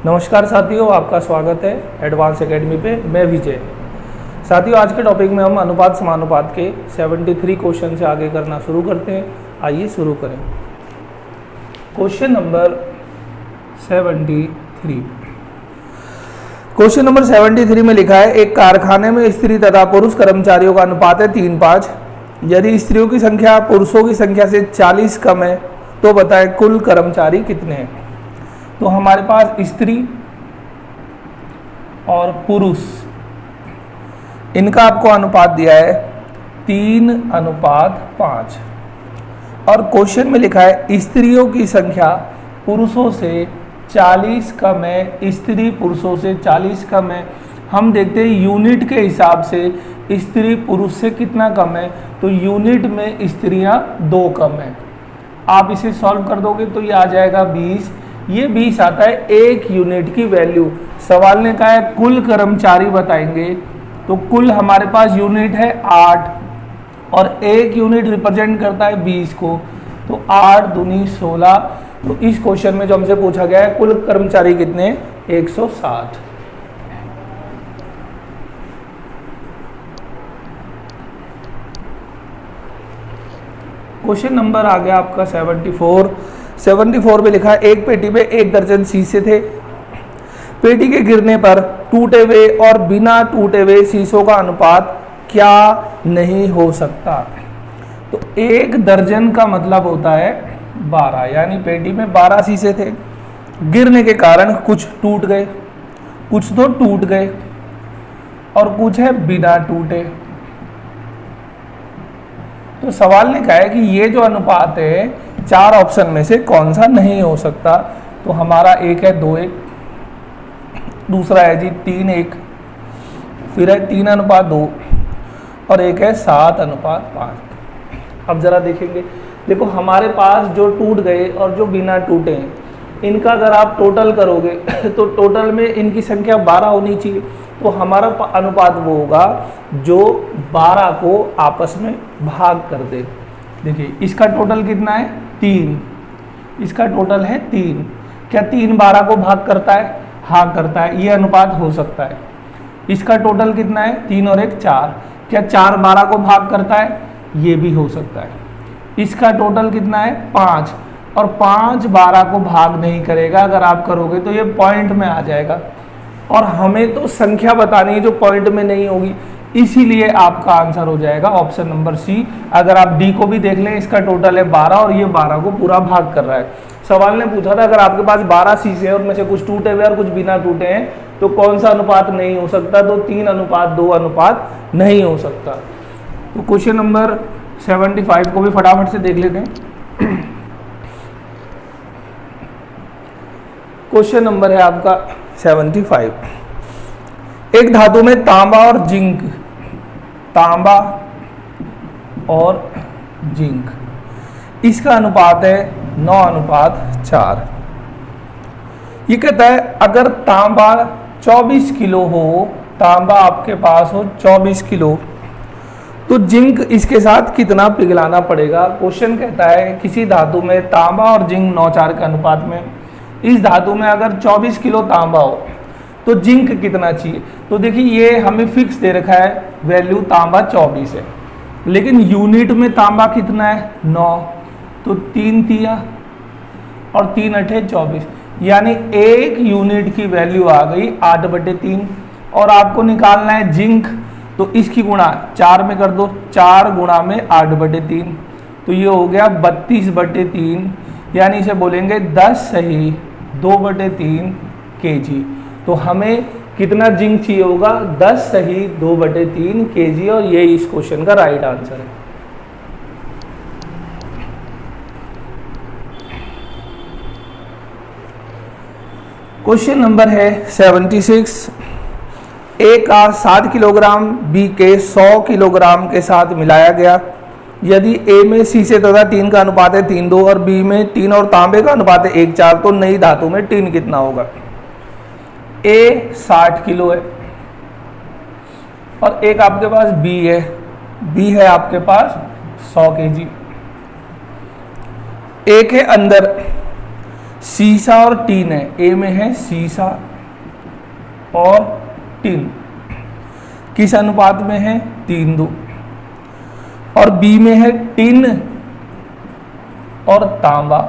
नमस्कार साथियों, आपका स्वागत है एडवांस एकेडमी पे। मैं विजय। साथियों, आज के टॉपिक में हम अनुपात समानुपात के 73 क्वेश्चन से आगे करना शुरू करते हैं। आइए शुरू करें। Question number 73। क्वेश्चन नंबर 73 में लिखा है, एक कारखाने में स्त्री तथा पुरुष कर्मचारियों का अनुपात है 3:5। यदि स्त्रियों की संख्या पुरुषों की संख्या से 40 कम है तो बताएं कुल कर्मचारी कितने हैं। तो हमारे पास स्त्री और पुरुष, इनका आपको अनुपात दिया है 3:5 और क्वेश्चन में लिखा है स्त्रियों की संख्या पुरुषों से 40 कम है। स्त्री पुरुषों से 40 कम है। हम देखते हैं यूनिट के हिसाब से स्त्री पुरुष से कितना कम है, तो यूनिट में स्त्रियां 2 कम है। आप इसे सॉल्व कर दोगे तो ये आ जाएगा 20। ये 20 आता है एक यूनिट की वैल्यू। सवाल ने कहा है कुल कर्मचारी बताएंगे, तो कुल हमारे पास यूनिट है 8 और एक यूनिट रिप्रेजेंट करता है 20 को, तो 8 दूनी 16। तो इस क्वेश्चन में जो हमसे पूछा गया है कुल कर्मचारी कितने, 160। क्वेश्चन नंबर आ गया आपका 74 में लिखा है, एक पेटी में 1 दर्जन शीशे थे। पेटी के गिरने पर टूटे हुए और बिना टूटे हुए शीशों का अनुपात क्या नहीं हो सकता। तो 1 दर्जन का मतलब होता है 12, यानी पेटी में 12 शीशे थे। गिरने के कारण कुछ टूट गए, कुछ तो टूट गए और कुछ है बिना टूटे। तो सवाल ने कहा है कि ये जो अनुपात है 4 ऑप्शन में से कौन सा नहीं हो सकता। तो हमारा एक है 2:1, दूसरा है जी 3:1, फिर है 3:2 और एक है 7:5। अब जरा देखेंगे, देखो हमारे पास जो टूट गए और जो बिना टूटे हैं, इनका अगर आप टोटल करोगे तो टोटल में इनकी संख्या 12 होनी चाहिए। तो हमारा अनुपात वो होगा जो 12 को आपस में भाग कर दे। देखिए इसका टोटल कितना है 3, इसका टोटल है 3। क्या 3 12 को भाग करता है? हाँ करता है, ये अनुपात हो सकता है। इसका टोटल कितना है 3 और 1 4। क्या 4 12 को भाग करता है? ये भी हो सकता है। इसका टोटल कितना है 5 और 5 12 को भाग नहीं करेगा। अगर आप करोगे तो ये पॉइंट में आ जाएगा और हमें तो संख्या बतानी है जो पॉइंट में नहीं होगी, इसीलिए आपका आंसर हो जाएगा ऑप्शन नंबर सी। अगर आप डी को भी देख लें, इसका टोटल है 12 और ये 12 को पूरा भाग कर रहा है। सवाल ने पूछा था अगर आपके पास 12 शीशे हैं और में से कुछ टूटे हुए और कुछ बिना टूटे हैं तो कौन सा अनुपात नहीं हो सकता, तो 3:2 अनुपात नहीं हो सकता। तो क्वेश्चन नंबर 75 को भी फटाफट से देख लेते हैं। क्वेश्चन नंबर है आपका 75। एक धातु में तांबा और जिंक, तांबा और जिंक, इसका अनुपात है 9:4। ये कहता है अगर तांबा 24 किलो हो, तांबा आपके पास हो 24 किलो, तो जिंक इसके साथ कितना पिघलाना पड़ेगा। क्वेश्चन कहता है किसी धातु में तांबा और जिंक 9:4 के अनुपात में, इस धातु में अगर 24 किलो तांबा हो तो जिंक कितना चाहिए। तो देखिए ये हमें फिक्स दे रखा है वैल्यू, तांबा 24 है, लेकिन यूनिट में तांबा कितना है 9, तो 3 तिया और 3 अठे 24, यानी एक यूनिट की वैल्यू आ गई 8/3। और आपको निकालना है जिंक, तो इसकी गुणा 4 में कर दो, 4 गुणा में 8/3, तो ये हो गया 32/3, यानी इसे बोलेंगे 10 सही 2/3 kg। तो हमें कितना जिंक चाहिए होगा, 10 सही 2/3 kg, और ये इस क्वेश्चन का राइट आंसर है। क्वेश्चन नंबर है 76। ए का 7 किलोग्राम बी के 100 किलोग्राम के साथ मिलाया गया। यदि ए में शीशे तथा टीन का अनुपात है 3:2 और बी में टीन और तांबे का अनुपात है 1:4, तो नई धातु में टीन कितना होगा। ए 60 किलो है और एक आपके पास बी है, बी है आपके पास 100 kg। ए के अंदर सीसा और टीन है, ए में है सीसा और टीन, किस अनुपात में है 3:2, और बी में है टिन और तांबा,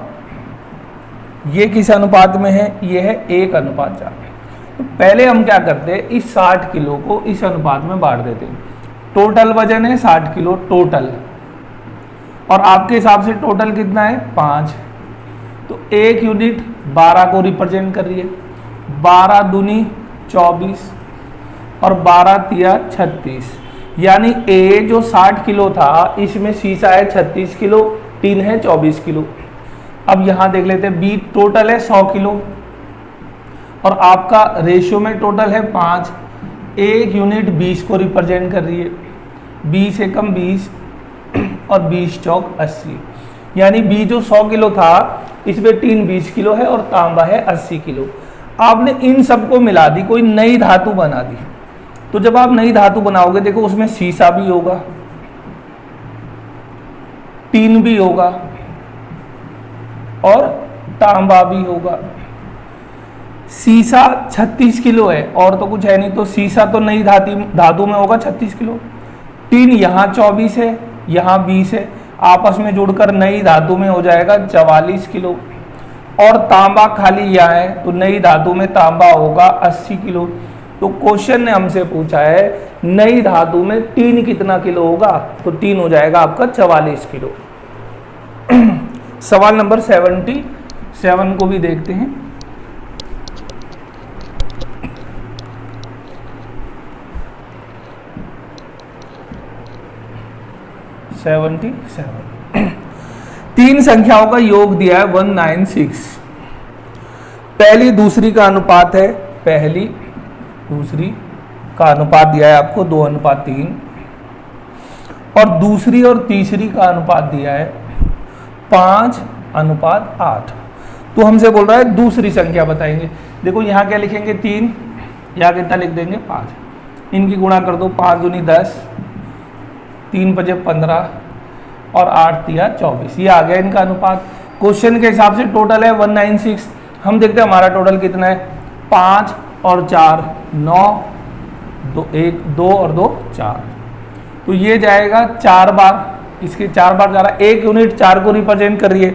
ये किस अनुपात में है, ये है 1:4। तो पहले हम क्या करते हैं, इस 60 किलो को इस अनुपात में बांट देते हैं। टोटल वजन है 60 किलो टोटल, और आपके हिसाब से टोटल कितना है 5, तो 1 यूनिट 12 को रिप्रेजेंट कर रही है, 12 दूनी 24 और 12 तिया 36, यानी ए जो 60 किलो था इसमें सीसा है 36 किलो, टीन है 24 किलो। अब यहाँ देख लेते हैं, बी टोटल है 100 किलो और आपका रेशियो में टोटल है 5, 1 यूनिट 20 को रिप्रेजेंट कर रही है, 20 एकम 20 और 20 चौक 80, यानी बी जो 100 किलो था इसमें टीन 20 किलो है और तांबा है 80 किलो। आपने इन सबको मिला दी, कोई नई धातु बना दी। तो जब आप नई धातु बनाओगे, देखो उसमें सीसा भी होगा, टीन भी होगा और तांबा भी होगा। सीसा 36 किलो है और तो कुछ है नहीं, तो सीसा तो नई धातु में होगा 36 किलो। टीन यहाँ 24 है, यहाँ 20 है, आपस में जुड़कर नई धातु में हो जाएगा 44 किलो। और तांबा खाली यहाँ है, तो नई धातु में तांबा होगा 80 किलो। तो क्वेश्चन ने हमसे पूछा है नई धातु में टीन कितना किलो होगा, तो टीन हो जाएगा आपका 44 किलो। सवाल नंबर 77 को भी देखते हैं। तीन संख्याओं का योग दिया है 196। पहली दूसरी का अनुपात है, पहली दूसरी का अनुपात दिया है आपको 2:3, और दूसरी और तीसरी का अनुपात दिया है 5:8। तो हमसे बोल रहा है दूसरी संख्या बताएंगे। देखो यहाँ क्या लिखेंगे 3, यहाँ कितना लिख देंगे 5, इनकी गुणा कर दो, 5 दूनी 10, 3 × 15 और 8 तिया 24, ये आ गया इनका अनुपात। क्वेश्चन के हिसाब से टोटल है 196। हम देखते हैं हमारा टोटल कितना है, 5 और 4 9, 2 1 2 और 2 4, तो ये जाएगा 4 बार, इसके 4 बार जा रहा है, 1 यूनिट 4 को रिप्रेजेंट कर रही है।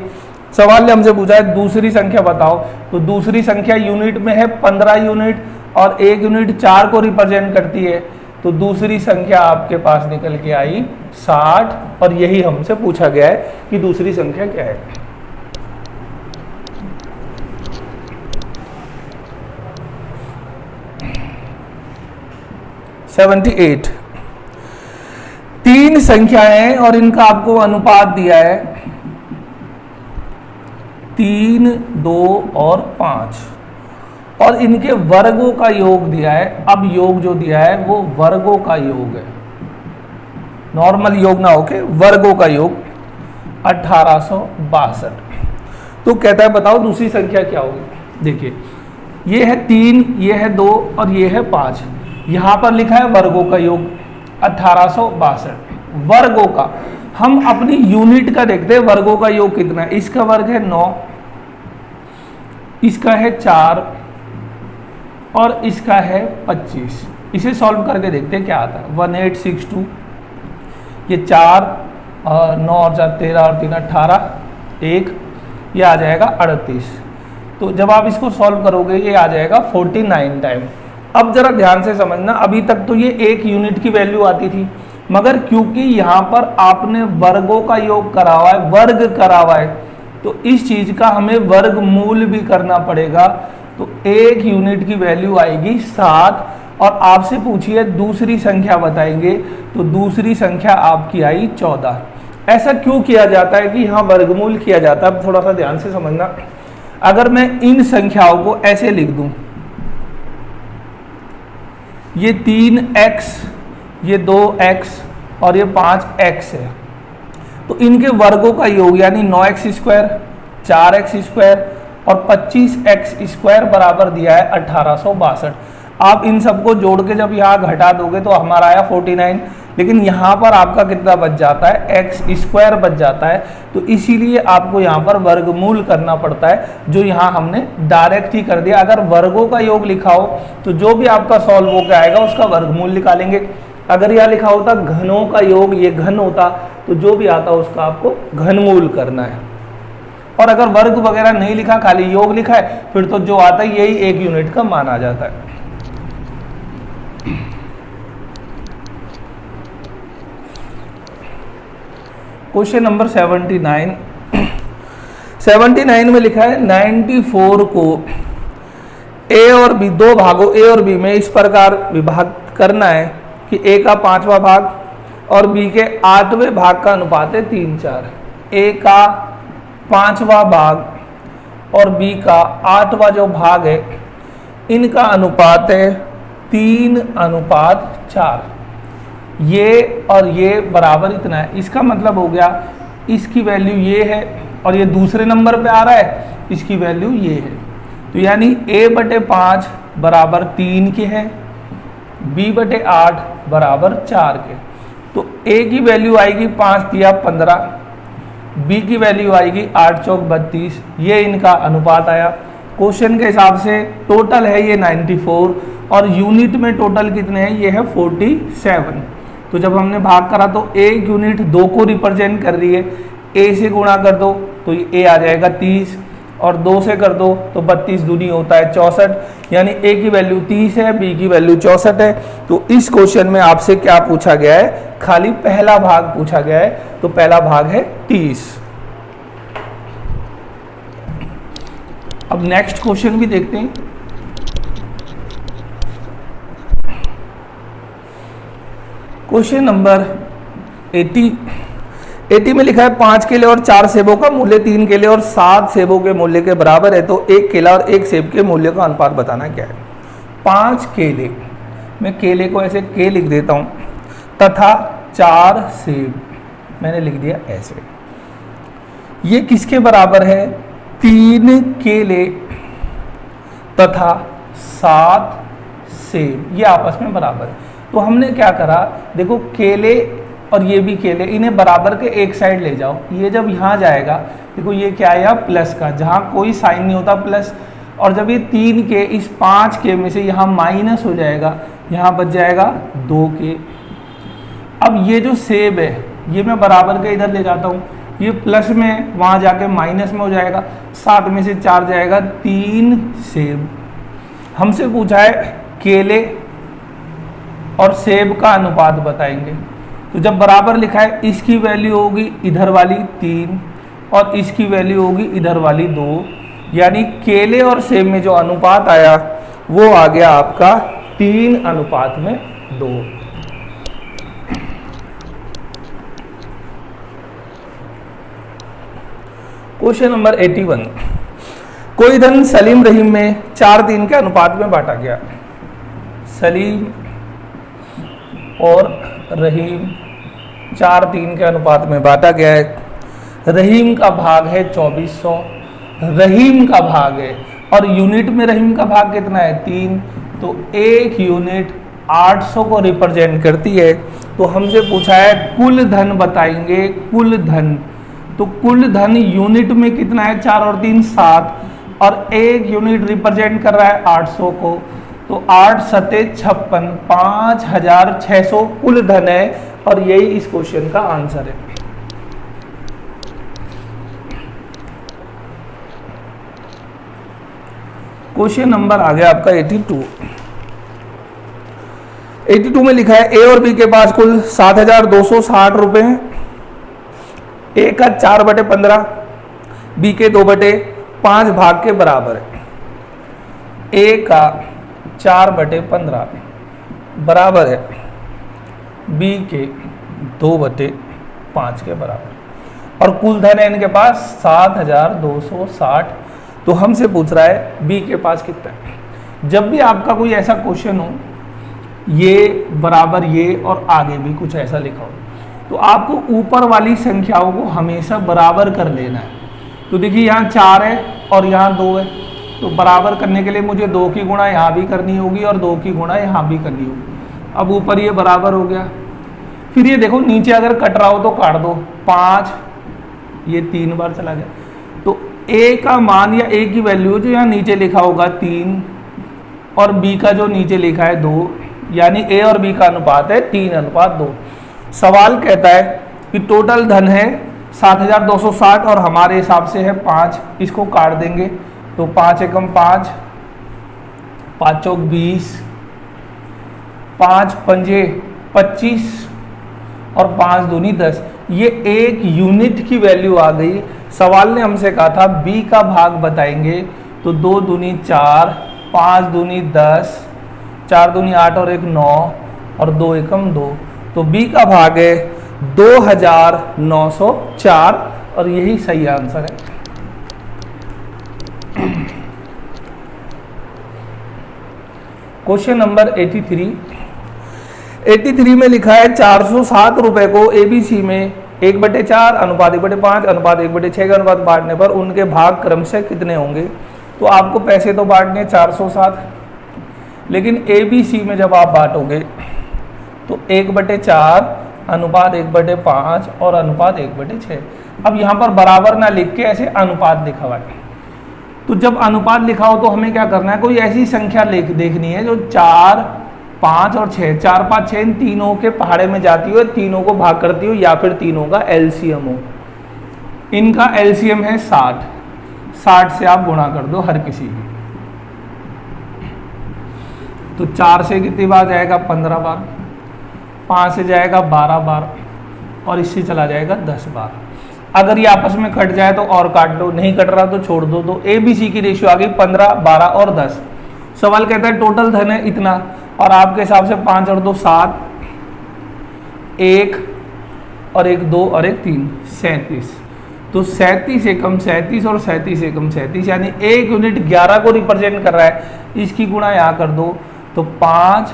सवाल ने हमसे पूछा है दूसरी संख्या बताओ, तो दूसरी संख्या यूनिट में है 15 यूनिट और 1 यूनिट 4 को रिप्रेजेंट करती है, तो दूसरी संख्या आपके पास निकल के आई 60, और यही हमसे पूछा गया है कि दूसरी संख्या क्या है। तीन संख्याएं और इनका आपको अनुपात दिया है 3, 2 और 5, और इनके वर्गों का योग दिया है। अब योग जो दिया है वो वर्गों का योग है, नॉर्मल योग ना होके वर्गों का योग 1862। तो कहता है बताओ दूसरी संख्या क्या होगी। देखिए ये है 3, ये है 2 और ये है 5, यहाँ पर लिखा है वर्गों का योग 1862। वर्गों का हम अपनी यूनिट का देखते हैं, वर्गों का योग कितना है। इसका वर्ग है 9, इसका है 4 और इसका है 25। इसे सॉल्व करके देखते हैं क्या आता है। 1862, ये 4 और 9 और 4 13 और 3 18, 1 ये आ जाएगा 38। तो जब आप इसको सॉल्व करोगे ये आ जाएगा 49 टाइम। अब जरा ध्यान से समझना, अभी तक तो ये 1 यूनिट की वैल्यू आती थी, मगर क्योंकि यहाँ पर आपने वर्गों का योग करा हुआ है, वर्ग करा हुआ है, तो इस चीज का हमें वर्गमूल भी करना पड़ेगा। तो 1 यूनिट की वैल्यू आएगी 7, और आपसे पूछिए दूसरी संख्या बताएंगे, तो दूसरी संख्या आपकी आई 14। ऐसा क्यों किया जाता है कि यहाँ वर्गमूल किया जाता है, अब थोड़ा सा ध्यान से समझना। अगर मैं इन संख्याओं को ऐसे लिख दूं, ये 3x, ये 2x और ये 5x है, तो इनके वर्गों का योग यानी 9x², 4x² और 25x² बराबर दिया है 1862। आप इन सबको जोड़ के जब यहाँ घटा दोगे तो हमारा आया 49, लेकिन यहाँ पर आपका कितना बच जाता है, एक्स स्क्वायर बच जाता है। तो इसीलिए आपको यहाँ पर वर्गमूल करना पड़ता है, जो यहाँ हमने डायरेक्ट ही कर दिया। अगर वर्गों का योग लिखा हो तो जो भी आपका सॉल्व होकर आएगा उसका वर्गमूल निकालेंगे। अगर यह लिखा होता घनों का योग, ये घन होता, तो जो भी आता उसका आपको घनमूल करना है। और अगर वर्ग वगैरह नहीं लिखा, खाली योग लिखा है, फिर तो जो आता है यही 1 यूनिट का मान आ जाता है। क्वेश्चन नंबर 79 में लिखा है 94 को ए और बी, दो भागों ए और बी में इस प्रकार विभाजित करना है कि ए का 5वां भाग और बी के 8वें भाग का अनुपात है 3:4। ए का 5वां भाग और बी का 8वां जो भाग है, इनका अनुपात है 3:4। ये और ये बराबर इतना है। इसका मतलब हो गया इसकी वैल्यू ये है और ये दूसरे नंबर पे आ रहा है, इसकी वैल्यू ये है। तो यानी a/5 बराबर 3 के है, b/8 बराबर 4 के। तो a की वैल्यू आएगी 5 × 15, b की वैल्यू आएगी 8 × 4 = 32। ये इनका अनुपात आया। क्वेश्चन के हिसाब से टोटल है ये 94 और यूनिट में टोटल कितने हैं, ये है 47। तो जब हमने भाग करा तो एक यूनिट 2 को रिप्रेजेंट कर रही है, a से गुणा कर दो तो ये a आ जाएगा 30 और 2 से कर दो तो 32 दूनी होता है 64। यानी a की वैल्यू 30 है, b की वैल्यू 64 है। तो इस क्वेश्चन में आपसे क्या पूछा गया है, खाली पहला भाग पूछा गया है। तो पहला भाग है 30। अब नेक्स्ट क्वेश्चन भी देखते हैं। क्वेश्चन नंबर 80 में लिखा है 5 केले और 4 सेबों का मूल्य 3 केले और 7 सेबों के मूल्य के बराबर है, तो 1 केला और 1 सेब के मूल्य का अनुपात बताना क्या है। 5 केले, मैं केले को ऐसे के लिख देता हूं, तथा 4 सेब मैंने लिख दिया ऐसे। ये किसके बराबर है, 3 केले तथा 7 सेब, ये आपस में बराबर है। तो हमने क्या करा, देखो केले और ये भी केले, इन्हें बराबर के एक साइड ले जाओ। ये जब यहाँ जाएगा, देखो ये क्या आया, प्लस का, जहाँ कोई साइन नहीं होता प्लस। और जब ये 3 के इस 5 के में से यहाँ माइनस हो जाएगा, यहाँ बच जाएगा 2 के। अब ये जो सेब है ये मैं बराबर के इधर ले जाता हूँ, ये प्लस में वहाँ जाके माइनस में हो जाएगा, 7 में से 4 जाएगा, 3 सेब। हमसे पूछा है केले और सेब का अनुपात बताएंगे। तो जब बराबर लिखा है, इसकी वैल्यू होगी इधर वाली 3 और इसकी वैल्यू होगी इधर वाली 2, यानी केले और सेब में जो अनुपात आया वो आ गया आपका 3:2। क्वेश्चन नंबर 81, कोई धन सलीम रहीम में 4:3 के अनुपात में बांटा गया। सलीम और रहीम 4:3 के अनुपात में बांटा गया है। रहीम का भाग है 2400, रहीम का भाग है, और यूनिट में रहीम का भाग कितना है, 3। तो 1 यूनिट 800 को रिप्रेजेंट करती है। तो हमसे पूछा है कुल धन बताएंगे, कुल धन। तो कुल धन यूनिट में कितना है, 4 और 3 7, और 1 यूनिट रिप्रेजेंट कर रहा है 800 को। तो 8 सते 56, 5600 कुल धन है, और यही इस क्वेश्चन का आंसर है। क्वेश्चन नंबर आ गया आपका 82। 82 में लिखा है ए और बी के पास कुल 7,260 रुपए हैं। ए का 4/15, बी के 2/5 भाग के बराबर है। ए का 4/15 बराबर है बी के 2/5 के बराबर, और कुल धन है इनके पास 7,260। तो हमसे पूछ रहा है बी के पास कितना है। जब भी आपका कोई ऐसा क्वेश्चन हो, ये बराबर ये और आगे भी कुछ ऐसा लिखा हो, तो आपको ऊपर वाली संख्याओं को हमेशा बराबर कर लेना है। तो देखिए यहाँ 4 है और यहाँ 2 है, तो बराबर करने के लिए मुझे 2 की गुणा यहाँ भी करनी होगी और 2 की गुणा यहाँ भी करनी होगी। अब ऊपर ये बराबर हो गया। फिर ये देखो नीचे अगर कट रहा हो तो काट दो, 5, ये 3 बार चला गया, तो a का मान या a की वैल्यू जो यहाँ नीचे लिखा होगा 3 और b का जो नीचे लिखा है 2, यानी a और b का अनुपात है 3:2। सवाल कहता है कि टोटल धन है 7,260 और हमारे हिसाब से है 5, इसको काट देंगे तो 5 एकम 5, 5 चौक 20, 5 पंजे 25 और 5 दूनी 10, ये 1 यूनिट की वैल्यू आ गई। सवाल ने हमसे कहा था b का भाग बताएंगे, तो 2 दूनी 4, 5 दूनी 10, 4 दूनी 8 और 1 9 और 2 एकम 2, तो b का भाग है 2,904 और यही सही आंसर है। क्वेश्चन नंबर 83 में लिखा है 407 रुपए को ABC में 1/4 अनुपात 1/5 अनुपात 1/6 के अनुपात बांटने पर उनके भाग क्रमशः कितने होंगे। तो आपको पैसे तो बांटने 407, लेकिन ABC में जब आप बांटोगे तो 1/4 अनुपात 1/5 और अनुपात 1/6। अब यहाँ पर बराबर ना लिख के ऐसे अनुपात लिखा हुआ है, तो जब अनुपात लिखा हो तो हमें क्या करना है, कोई ऐसी संख्या देखनी है जो 4, 5 और 6, 4, 5, 6 इन तीनों के पहाड़े में जाती हो, तीनों को भाग करती हो, या फिर तीनों का एलसीएम हो। इनका एलसीएम है 60, 60 से आप गुणा कर दो हर किसी की, तो 4 से कितनी बार जाएगा 15 बार, 5 से जाएगा 12 बार और इससे चला जाएगा 10 बार। अगर ये आपस में कट जाए तो और काट दो, नहीं कट रहा तो छोड़ दो। तो ABC की रेशियो आ गई 15, 12 और 10। सवाल कहता है टोटल धन है इतना और आपके हिसाब से 5 और 2 7, 1 और 1 2 और 1 3 37, तो 37 एकम 37 और 37 एकम 37, यानी 1 यूनिट 11 को रिप्रेजेंट कर रहा है। इसकी गुणा यहाँ कर दो तो 5,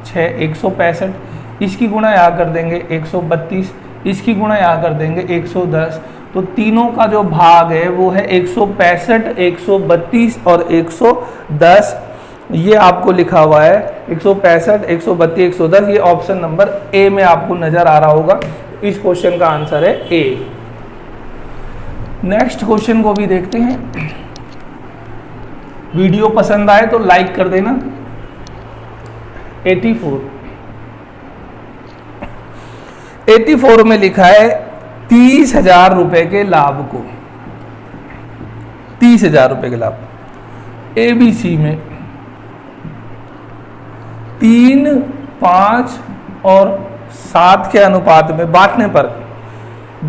6 165, इसकी गुणा यहाँ कर देंगे 132, इसकी गुणा यहाँ कर देंगे 110, तो तीनों का जो भाग है वो है 165, 132 और 110। ये आपको लिखा हुआ है 165, 132, 110, ये ऑप्शन नंबर ए में आपको नजर आ रहा होगा। इस क्वेश्चन का आंसर है ए। नेक्स्ट क्वेश्चन को भी देखते हैं। वीडियो पसंद आए तो लाइक कर देना। 84 में लिखा है 30,000 रुपए के लाभ को, 30,000 रुपए के लाभ ABC में 3, 5 और 7 के अनुपात में बांटने पर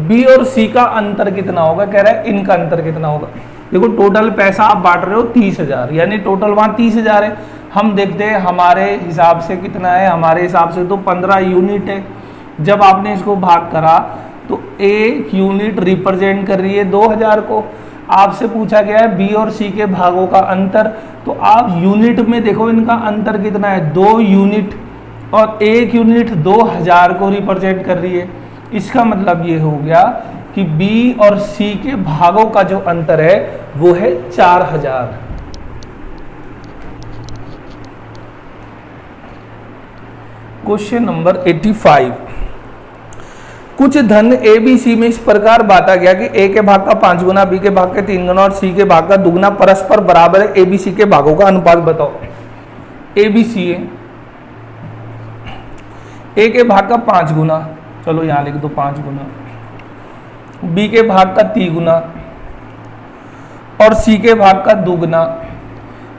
B और C का अंतर कितना होगा। कह रहा है इनका अंतर कितना होगा। देखो टोटल पैसा आप बांट रहे हो 30,000, यानी टोटल वहां 30,000 है। हम देखते हैं हमारे हिसाब से कितना है, हमारे हिसाब से तो 15 यूनिट है। जब आपने इसको भाग करा तो 1 यूनिट रिप्रेजेंट कर रही है 2,000 को। आपसे पूछा गया है B और C के भागों का अंतर, तो आप यूनिट में देखो इनका अंतर कितना है, 2 यूनिट, और 1 यूनिट 2,000 को रिप्रेजेंट कर रही है। इसका मतलब ये हो गया कि B और C के भागों का जो अंतर है वो है 4,000। Question number 85। कुछ धन ABC में इस प्रकार बांटा गया कि A के भाग का 5 गुना, B के भाग के 3 गुना और C के भाग का दुगना परस्पर बराबर है। ABC के भागों का अनुपात बताओ। ABC है A के भाग का 5 गुना, चलो यहां लिख दो 5 गुना, B के भाग का 3 गुना और C के भाग का 2 गुना।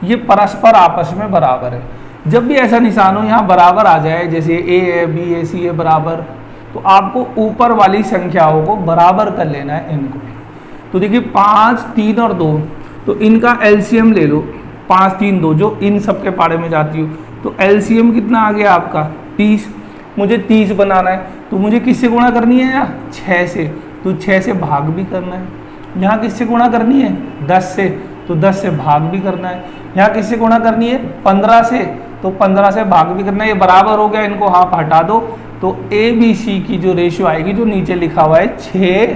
ये परस्पर आपस में बराबर है। जब भी ऐसा निशान हो यहाँ बराबर आ जाए, जैसे A है, B है, C है बराबर, तो आपको ऊपर वाली संख्याओं को बराबर कर लेना है इनको। तो देखिए 5, 3 और 2, तो इनका एलसीएम ले लो। 5, 3, 2 जो इन सब के पाड़े में जाती हो, तो एलसीएम कितना आ गया आपका 30। मुझे 30 बनाना है तो मुझे किससे गुणा करनी है यहाँ 6 से, तो 6 से भाग भी करना है। यहाँ किससे गुणा करनी है 10 से, तो 10 से भाग भी करना है। यहाँ किससे गुणा करनी है 15 से, तो 15 से भाग भी करना है। ये बराबर हो गया, इनको हाफ हटा दो, तो ABC की जो रेशियो आएगी जो नीचे लिखा हुआ है 6,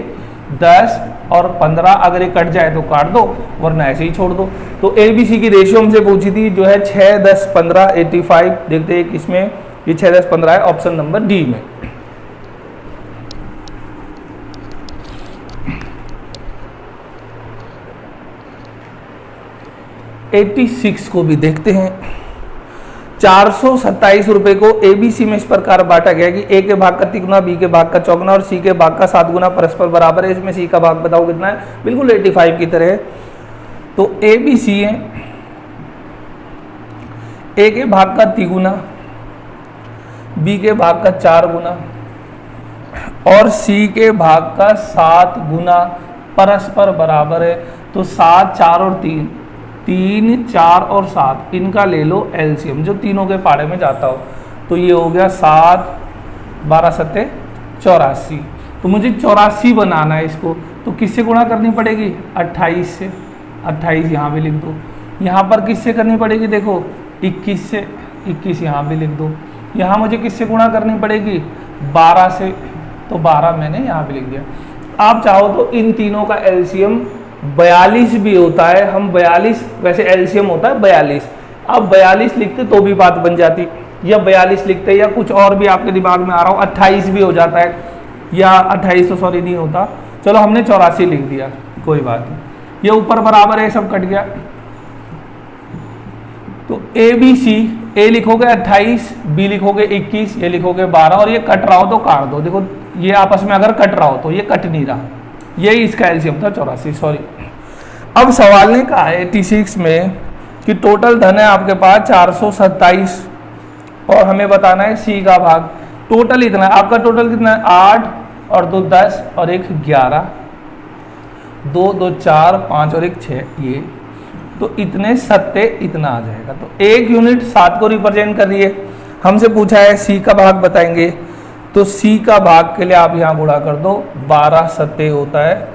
10 और 15, अगर ये कट जाए तो काट दो वरना ऐसे ही छोड़ दो। तो ABC की रेशियो हमसे पूछी थी जो है 6, 10, 15, 85। देखते हैं किसमें ये 6, 10, 15 है, ऑप्शन नंबर डी में। 86 को भी देखते हैं। 427 रुपए को ABC में इस प्रकार बांटा गया कि A के भाग का 3 गुना, B के भाग का 4 गुना और C के भाग का 7 गुना परस्पर बराबर है। इसमें C का भाग बताओ कितना है, बिल्कुल 85 की तरह है। तो ABC है A के भाग का 3 गुना, B के भाग का 4 गुना और C के भाग का 7 गुना परस्पर बराबर है। तो 7, 4 और 3, 3, 4 और 7 इनका ले लो एलसीएम जो तीनों के पाड़े में जाता हो। तो ये हो गया 7, 12 सत्ते 84। तो मुझे 84 बनाना है इसको, तो किससे गुणा करनी पड़ेगी, 28 से। 28 यहाँ भी लिख दो। यहाँ पर किससे करनी पड़ेगी, देखो 21 से, 21 यहाँ भी लिख दो। यहाँ मुझे किससे गुणा करनी पड़ेगी, 12 से, तो 12 मैंने यहाँ भी लिख दिया। आप चाहो तो इन तीनों का एलसीएम 42 भी होता है। हम 42, वैसे एलसीएम होता है 42, अब 42 लिखते तो भी बात बन जाती, या 42 लिखते या कुछ और भी आपके दिमाग में आ रहा हो, 28 भी हो जाता है, या 28 तो सॉरी नहीं होता, चलो हमने 84 लिख दिया, कोई बात नहीं। ये ऊपर बराबर है, सब कट गया। तो ABC, A लिखोगे 28, B लिखोगे 21, ये लिखोगे 12 और ये कट रहा हो तो काट दो। देखो ये आपस में अगर कट रहा हो तो ये कट नहीं रहा, यही इसका एलसीएम था 84, सॉरी। अब सवाल ने कहा है 86 में कि टोटल धन है आपके पास 427 और हमें बताना है C का भाग। टोटल इतना है आपका, टोटल कितना है 8 और 2 10 और 1 11, 2 2 4 5 और 1 6, ये तो इतने सत्ते इतना आ जाएगा। तो 1 यूनिट 7 को रिप्रेजेंट कर रही है। हमसे पूछा है C का भाग बताएंगे, तो C का भाग के लिए आप यहाँ गुणा कर दो, 12 सत्ते होता है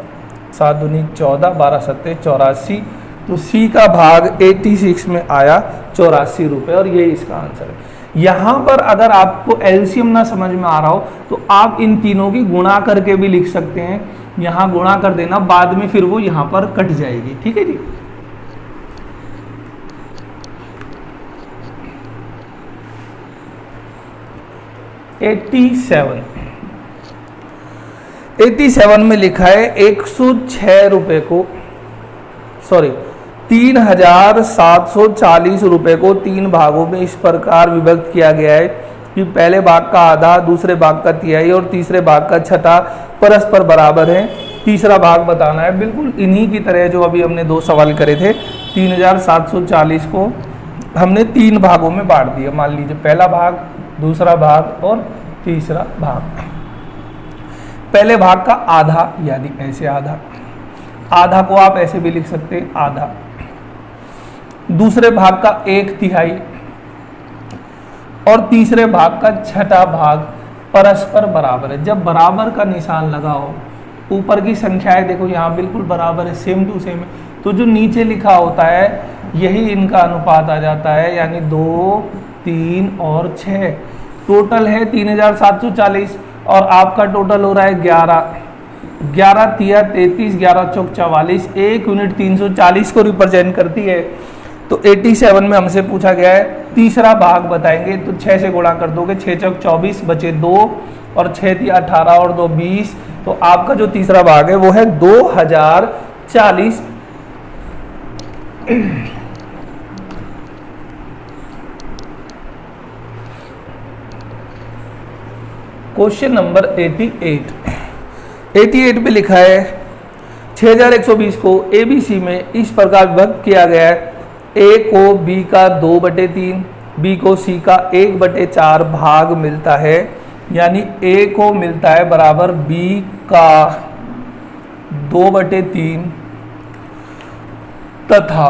7 दूनी 14, 12 सत्ते 84। तो C का भाग 86 में आया 84 रुपये और ये इसका आंसर है। यहाँ पर अगर आपको एलसीएम ना समझ में आ रहा हो तो आप इन तीनों की गुणा करके भी लिख सकते हैं। यहाँ गुणा कर देना, बाद में फिर वो यहाँ पर कट जाएगी, ठीक है जी। एट्टी सेवन में लिखा है 106 रुपये को, सॉरी 3740 रुपये को 3 भागों में इस प्रकार विभक्त किया गया है कि पहले भाग का आधा, दूसरे भाग का तिहाई और तीसरे भाग का छठा परस्पर बराबर है। तीसरा भाग बताना है, बिल्कुल इन्हीं की तरह जो अभी हमने 2 सवाल करे थे। 3740 को हमने 3 भागों में बांट दिया। मान लीजिए पहला भाग, दूसरा भाग और तीसरा भाग। पहले भाग का आधा यानी ऐसे आधा, आधा को आप ऐसे भी लिख सकते हैं आधा। दूसरे भाग का 1/3 और तीसरे भाग का छठा भाग परस्पर बराबर है। जब बराबर का निशान लगा हो, ऊपर की संख्याएं देखो यहाँ बिल्कुल बराबर है, सेम टू सेम है, तो जो नीचे लिखा होता है यही इनका अनुपात आ जाता है, यानी 2, 3 और 6। टोटल है 3740 और आपका टोटल हो रहा है 11। 11 तिया 33, 11 चौक 44, 1 यूनिट 340 को रिप्रेजेंट करती है। तो 87 में हमसे पूछा गया है तीसरा भाग बताएंगे, तो 6 से गुणा कर दोगे, 6 चौक 24 बचे 2 और 6 तिया 18 और 2 20। तो आपका जो तीसरा भाग है वो है 2040। क्वेश्चन नंबर 88 पे लिखा है 6120 को ABC में इस प्रकार विभक्त किया गया है। A को B का 2/3, B को C का 1/4 भाग मिलता है, यानी A को मिलता है बराबर B का 2/3 तथा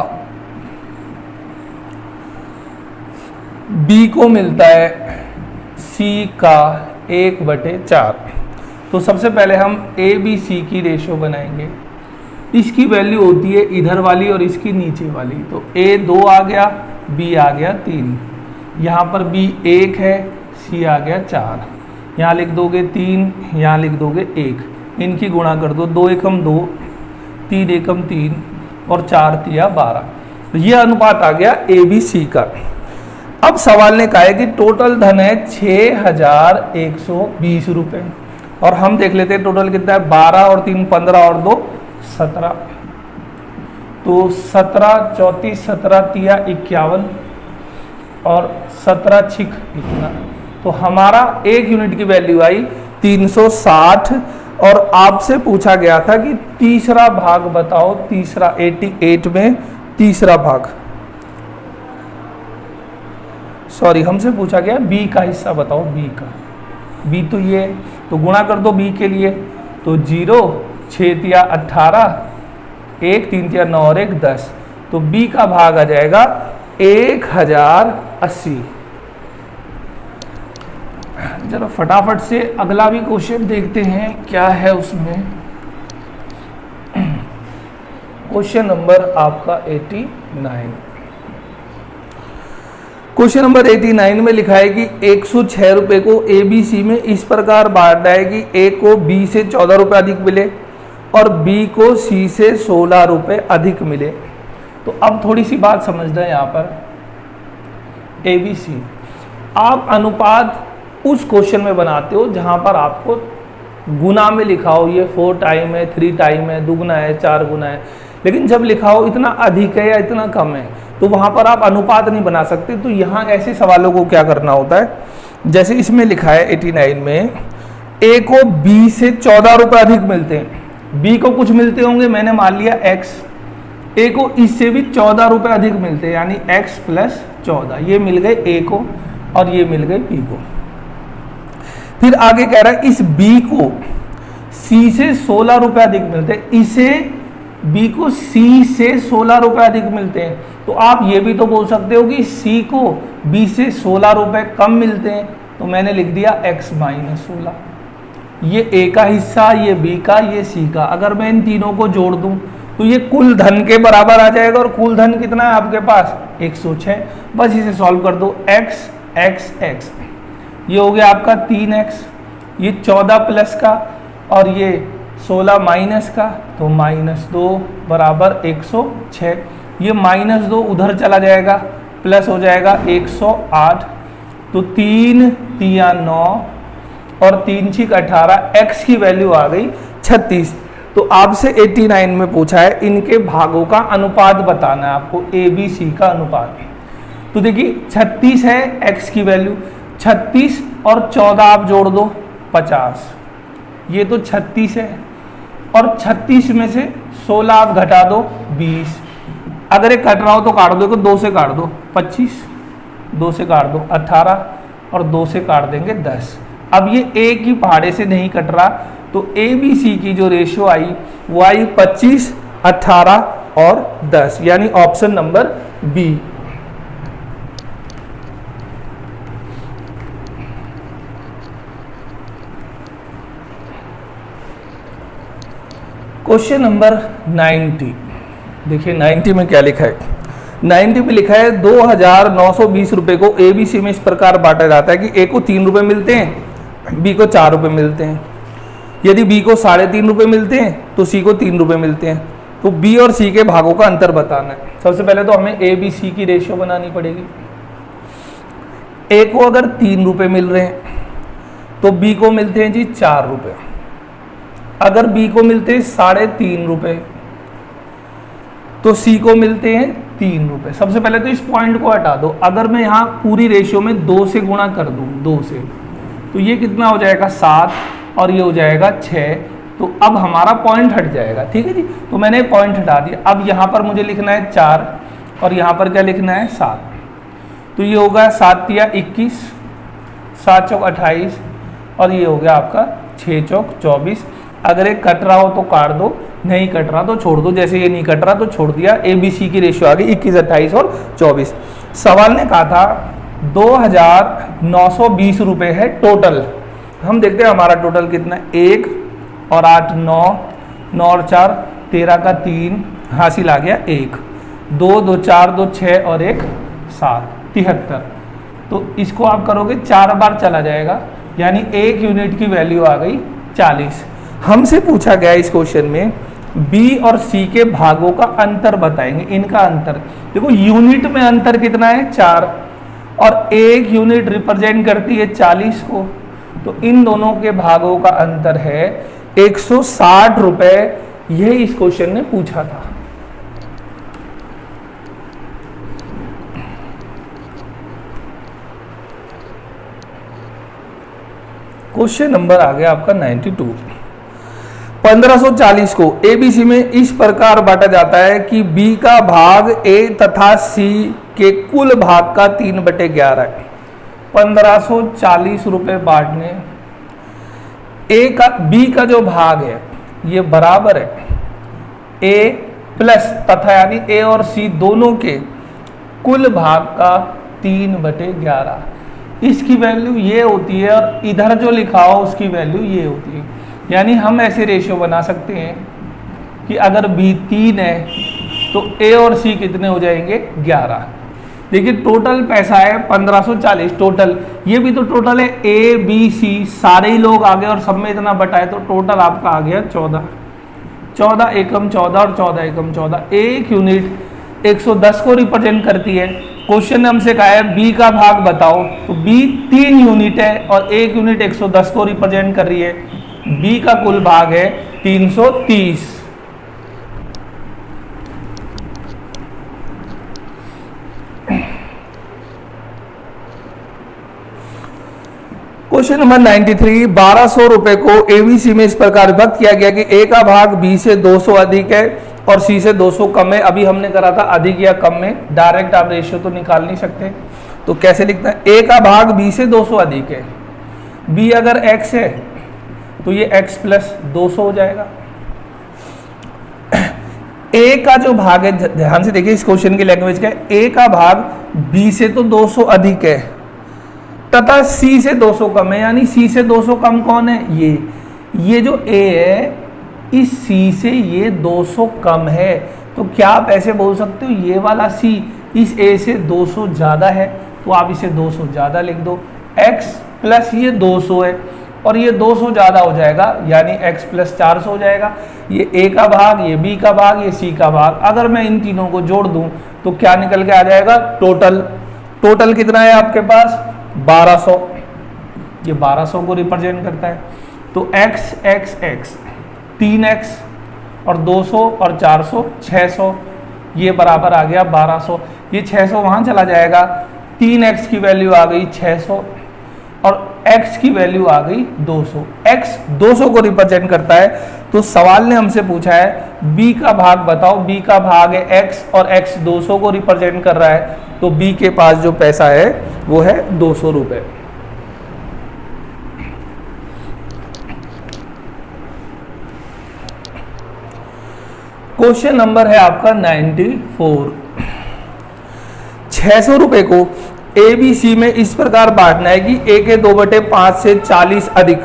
B को मिलता है C का 1/4। तो सबसे पहले हम ABC की रेशो बनाएंगे। इसकी वैल्यू होती है इधर वाली और इसकी नीचे वाली। तो A 2 आ गया, B आ गया 3, यहाँ पर B 1 है, C आ गया 4, यहाँ लिख दोगे 3, यहाँ लिख दोगे 1, इनकी गुणा कर दो, 2 एकम 2, 3 एकम 3 और 4 तिया 12। तो ये अनुपात आ गया ABC का। अब सवाल ने कहा है कि टोटल धन है 6120 रुपये और हम देख लेते हैं टोटल कितना है, 12 और 3 15 और 2 17। तो तो 17 34 17 तिया 51 और 17 छिक इतना, तो हमारा 1 यूनिट की वैल्यू आई 360। और आपसे पूछा गया था कि तीसरा भाग बताओ, तीसरा 88 में तीसरा भाग, सॉरी हमसे पूछा गया बी का हिस्सा बताओ, बी का, बी तो ये, तो गुणा कर दो बी के लिए, तो 0 6 तिया 18 1 3 तिया 9 और 1 10, तो बी का भाग आ जाएगा 1080। चलो फटाफट से अगला भी क्वेश्चन देखते हैं क्या है उसमें। क्वेश्चन नंबर आपका 89, क्वेश्चन नंबर 89 में लिखा है कि 106 रुपए को ABC में इस प्रकार बांटा है कि A को B से 14 रुपए अधिक मिले और B को C से 16 रुपए अधिक मिले। तो अब थोड़ी सी बात समझना है यहाँ पर, ABC आप अनुपात उस क्वेश्चन में बनाते हो जहाँ पर आपको गुना में लिखा हो, ये 4 टाइम है, 3 टाइम है, दुगुना है, 4 गुना है, लेकिन जब लिखा हो इतना अधिक है या इतना कम है तो वहाँ पर आप अनुपात नहीं बना सकते। तो यहाँ ऐसे सवालों को क्या करना होता है, जैसे इसमें लिखा है 89 में A को B से 14 रुपए अधिक मिलते हैं, B को कुछ मिलते होंगे, मैंने मान लिया X, A को इससे भी 14 रुपए अधिक मिलते हैं यानी X प्लस 14, ये मिल गए A को और ये मिल गए B को। फिर आगे कह रहा है इस B को C से 16 रुपए अधिक मिलते हैं, इसे B को C से 16 रुपए अधिक मिलते हैं, तो आप ये भी तो बोल सकते हो कि C को B से 16 रुपए कम मिलते हैं, तो मैंने लिख दिया X माइनस 16। ये A का हिस्सा, ये B का, ये C का, अगर मैं इन तीनों को जोड़ दूं तो ये कुल धन के बराबर आ जाएगा, और कुल धन कितना है आपके पास 106। बस इसे सॉल्व कर दो, x x x, ये हो गया आपका 3x, ये 14 प्लस का और ये 16 माइनस का, तो -2 बराबर 106। ये -2 उधर चला जाएगा, प्लस हो जाएगा 108, तो 3 तिया 9 और 3 छिक 18, x की वैल्यू आ गई 36। तो आपसे 89 में पूछा है इनके भागों का अनुपात बताना है आपको, ABC का अनुपात। तो देखिए 36 है x की वैल्यू, 36 और 14 आप जोड़ दो 50, ये तो 36 है, और 36 में से 16 आप घटा दो 20, अगर एक कट रहा हो तो काट दो, 2 से काट दो 25, 2 से काट दो 18 और 2 से काट देंगे 10। अब ये एक ही पहाड़े से नहीं कट रहा, तो ABC की जो रेशियो आई वो आई 25, 18 और 10, यानी option number B. Question number 90, देखिए 90 में क्या लिखा है। 90 में लिखा है 2920 रुपए को ABC में इस प्रकार बांटा जाता है कि A को 3 रुपए मिलते हैं, B को 4 रुपए मिलते हैं। यदि B को 3.5 रुपए मिलते हैं तो C को 3 रुपए मिलते हैं। तो B और C के भागों का अंतर बताना है। सबसे पहले तो हमें ABC की रेशियो बनानी पड़ेगी। A को अगर 3 रुपए मिल रहे हैं तो B को मिलते हैं जी 4 रुपए। अगर B को मिलते हैं 3.5 रुपए तो C को मिलते हैं 3 रुपए। सबसे पहले तो इस पॉइंट को हटा दो। अगर मैं यहाँ पूरी रेशियो में 2 से गुणा कर दूँ, 2 से, तो ये कितना हो जाएगा 7 और ये हो जाएगा 6। तो अब हमारा पॉइंट हट जाएगा, ठीक है जी। तो मैंने पॉइंट हटा दिया। अब यहाँ पर मुझे लिखना है 4 और यहाँ पर क्या लिखना है 7। तो ये होगा 7 या 21, 7 चौक 28 और ये हो गया आपका 6 चौक 24। अगर एक कट रहा हो तो काट दो, नहीं कट रहा तो छोड़ दो। जैसे ये नहीं कट रहा तो छोड़ दिया। ABC की रेशियो आ गई 21, 28 और 24। सवाल ने कहा था 2920 रुपए है टोटल। हम देखते हैं हमारा टोटल कितना है। 1 और 8 9, 9 और 4 13 का 3 हासिल आ गया 1, 2 2 4 2 6 और 1 7, 73। तो इसको आप करोगे 4 बार चला जाएगा, यानी 1 यूनिट की वैल्यू आ गई 40। हमसे पूछा गया इस क्वेश्चन में B और C के भागों का अंतर बताएंगे। इनका अंतर देखो, यूनिट में अंतर कितना है 4 और 1 यूनिट रिप्रेजेंट करती है 40 को। तो इन दोनों के भागों का अंतर है 160 रुपए। यही इस क्वेश्चन ने पूछा था। क्वेश्चन नंबर आ गया आपका 92। 1540 को एबीसी में इस प्रकार बांटा जाता है कि बी का भाग ए तथा सी के कुल भाग का 3/11 है। 1540 रुपए बांटने, ए का बी का जो भाग है ये बराबर है ए प्लस तथा यानी ए और सी दोनों के कुल भाग का 3/11। इसकी वैल्यू ये होती है और इधर जो लिखा हो उसकी वैल्यू ये होती है। यानी हम ऐसे रेशियो बना सकते हैं कि अगर बी 3 है तो ए और सी कितने हो जाएंगे 11। देखिए टोटल पैसा है 1540 टोटल, ये भी तो टोटल है ए बी सी सारे ही लोग आ गए और सब में इतना बटा है तो टोटल आपका आ गया 14। 14 एकम 14 और 14 एकम 14। एक यूनिट 110 को रिप्रेजेंट करती है। क्वेश्चन ने हमसे कहा है बी का भाग बताओ, तो बी 3 यूनिट है और एक यूनिट 110 को रिप्रेजेंट कर रही है। बी का कुल भाग है 330। Question number 93। 1200 रुपए को एबीसी में इस प्रकार विभक्त किया गया कि ए का भाग बी से 200 अधिक है और सी से 200 कम है। अभी हमने करा था अधिक या कम में, डायरेक्ट आप रेशियो तो निकाल नहीं सकते, तो कैसे लिखते हैं? ए का भाग बी से 200 अधिक है, बी अगर x है तो ये x प्लस 200 हो जाएगा। ए का जो भाग है, ध्यान से देखिए इस क्वेश्चन की लैंग्वेज का, ए का भाग बी से तो 200 अधिक है तथा सी से 200 कम है। यानी सी से 200 कम कौन है? ये जो ए है इस सी से ये 200 कम है, तो क्या आप ऐसे बोल सकते हो ये वाला सी इस ए से 200 ज़्यादा है, तो आप इसे 200 ज़्यादा लिख दो। x प्लस ये 200 है और ये 200 ज़्यादा हो जाएगा, यानी x प्लस 400 हो जाएगा। ये a का भाग, ये b का भाग, ये c का भाग, अगर मैं इन तीनों को जोड़ दूं तो क्या निकल के आ जाएगा? टोटल कितना है आपके पास? 1200। ये 1200 को रिप्रेजेंट करता है। तो x 3x और 200 और 400 600, ये बराबर आ गया 1200। ये 600 वहाँ चला जाएगा, 3x की वैल्यू आ गई 600 और x की वैल्यू आ गई 200। x 200 को रिप्रेजेंट करता है, तो सवाल ने हमसे पूछा है b का भाग बताओ। b का भाग है x और x 200 को रिप्रेजेंट कर रहा है, तो b के पास जो पैसा है वो है 200 रुपये। क्वेश्चन नंबर है आपका 94। 600 रुपए को ए बी सी में इस प्रकार बांटना है कि ए के 2/5 से 40 अधिक,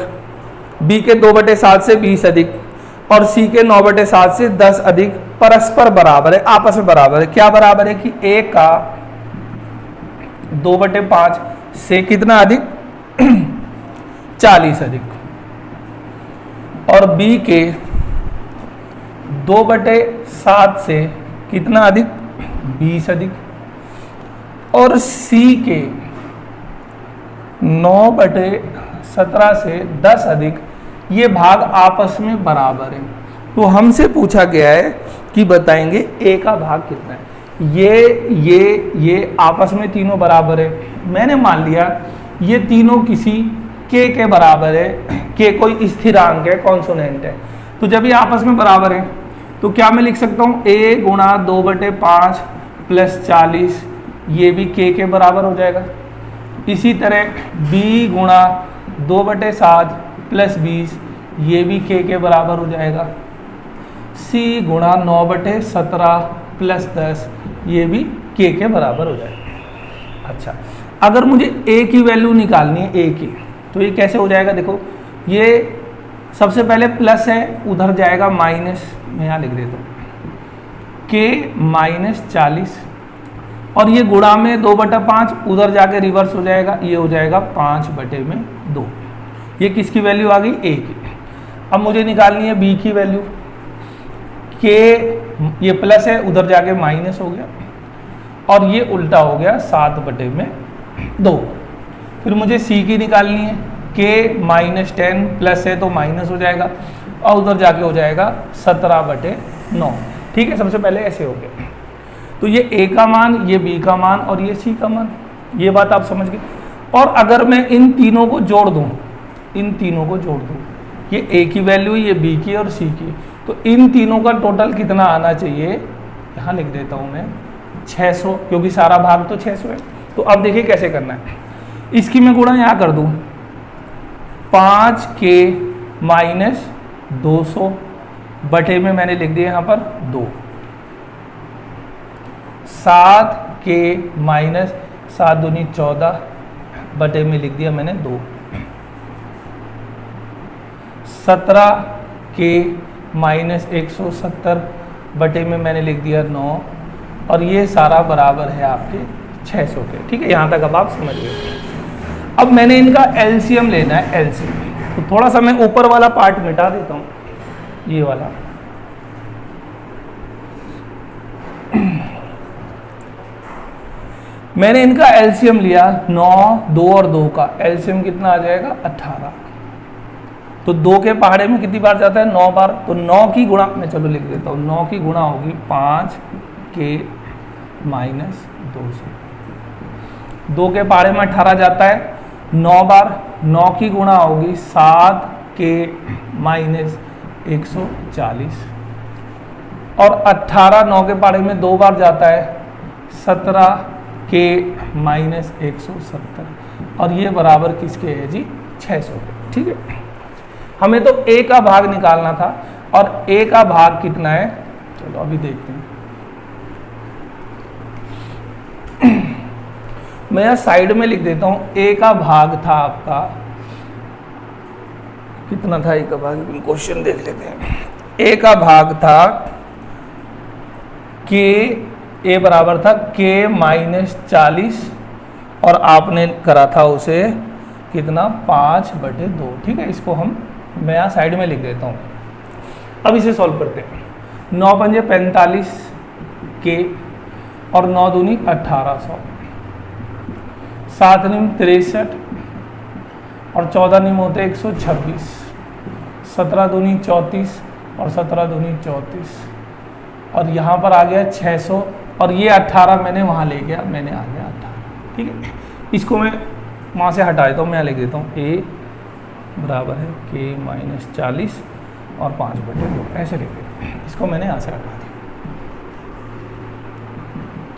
बी के 2/7 से 20 अधिक और सी के 9/7 से 10 अधिक परस्पर बराबर है, आपस में बराबर है। क्या बराबर है? कि ए का 2/5 से कितना अधिक? 40 अधिक, और बी के 2/7 से कितना अधिक? 20 अधिक, और सी के 9/17 से 10 अधिक, ये भाग आपस में बराबर है। तो हमसे पूछा गया है कि बताएंगे ए का भाग कितना है। ये आपस में तीनों बराबर है। मैंने मान लिया ये तीनों किसी के बराबर है, के कोई स्थिरांक है, कॉन्सोनेंट है। तो जब ये आपस में बराबर है तो क्या मैं लिख सकता हूँ a गुणा 2/5 प्लस 40, ये भी के बराबर हो जाएगा। इसी तरह b गुणा 2/7 प्लस 20, ये भी के बराबर हो जाएगा। c गुणा 9/17 प्लस 10, ये भी के बराबर हो जाएगा। अच्छा, अगर मुझे a की वैल्यू निकालनी है, a की, तो ये कैसे हो जाएगा? देखो, ये सबसे पहले प्लस है, उधर जाएगा माइनस, मैं यहाँ लिख देता हूँ के -40, और ये गुणा में 2/5, उधर जाके रिवर्स हो जाएगा, ये हो जाएगा 5/2। ये किसकी वैल्यू आ गई? a की। अब मुझे निकालनी है b की वैल्यू। के ये प्लस है, उधर जाके माइनस हो गया, और ये उल्टा हो गया 7/2। फिर मुझे c की निकालनी है। के -10 प्लस है तो माइनस हो जाएगा, और उधर जाके हो जाएगा 17/9। ठीक है, सबसे पहले ऐसे हो गया। तो ये a का मान, ये b का मान और ये c का मान, ये बात आप समझ गए। और अगर मैं इन तीनों को जोड़ दूं इन तीनों को जोड़ दूँ, ये ए की वैल्यू, ये बी की और सी की, तो इन तीनों का टोटल कितना आना चाहिए, यहाँ लिख देता हूँ मैं 600, क्योंकि सारा भाग तो 600 है। तो अब देखिए कैसे करना है, इसकी मैं गुणा यहाँ कर दूँ, 5k माइनस 200 बटे में मैंने लिख दिया यहाँ पर 2, 7k माइनस 7 दूनी 14 बटे में लिख दिया मैंने 2, 17k माइनस 170 बटे में मैंने लिख दिया 9, और ये सारा बराबर है आपके 600 के। ठीक है, यहाँ तक अब आप समझ गए। अब मैंने इनका एलसीएम लेना है, एलसीएम, तो थोड़ा सा मैं ऊपर वाला पार्ट मिटा देता हूँ, ये वाला। मैंने इनका एलसीएम लिया 9, 2 और 2 का एलसीएम कितना आ जाएगा 18। तो 2 के पहाड़े में कितनी बार जाता है 9 बार, तो 9 की गुणा मैं चलो लिख देता हूँ, 9 की गुणा होगी 5k माइनस 200। 2 के पहाड़े में 18 जाता है 9 बार, 9 की गुणा होगी 7k माइनस 140, और 18 9 के पहाड़े में 2 बार जाता है 17k माइनस 170, और ये बराबर किसके है जी 600 के। ठीक है, हमें तो a का भाग निकालना था, और a का भाग कितना है चलो अभी देखते हैं। मैं यहाँ साइड में लिख देता हूँ, a का भाग था आपका कितना था, a का भाग क्वेश्चन देख लेते हैं। a का भाग था k, a बराबर था k माइनस 40, और आपने करा था उसे कितना 5/2। ठीक है, इसको मैं यहाँ साइड में लिख देता हूँ। अब इसे सॉल्व करते हैं। 9 पंजे 45 k, और 9 दूनी 1800, 7 निम 63, और 14 निम होते 126, 17 दूनी 34, और 17 दूनी 34, और यहाँ पर आ गया 600, और ये 18 मैंने वहाँ ले गया, मैंने आ गया 18। ठीक है, इसको मैं वहाँ से हटा देता हूँ, मैं यहाँ लिख देता हूँ a बराबर है k माइनस 40 और 5/2, ऐसे लिख देता हूँ। इसको मैंने यहाँ से हटा दिया,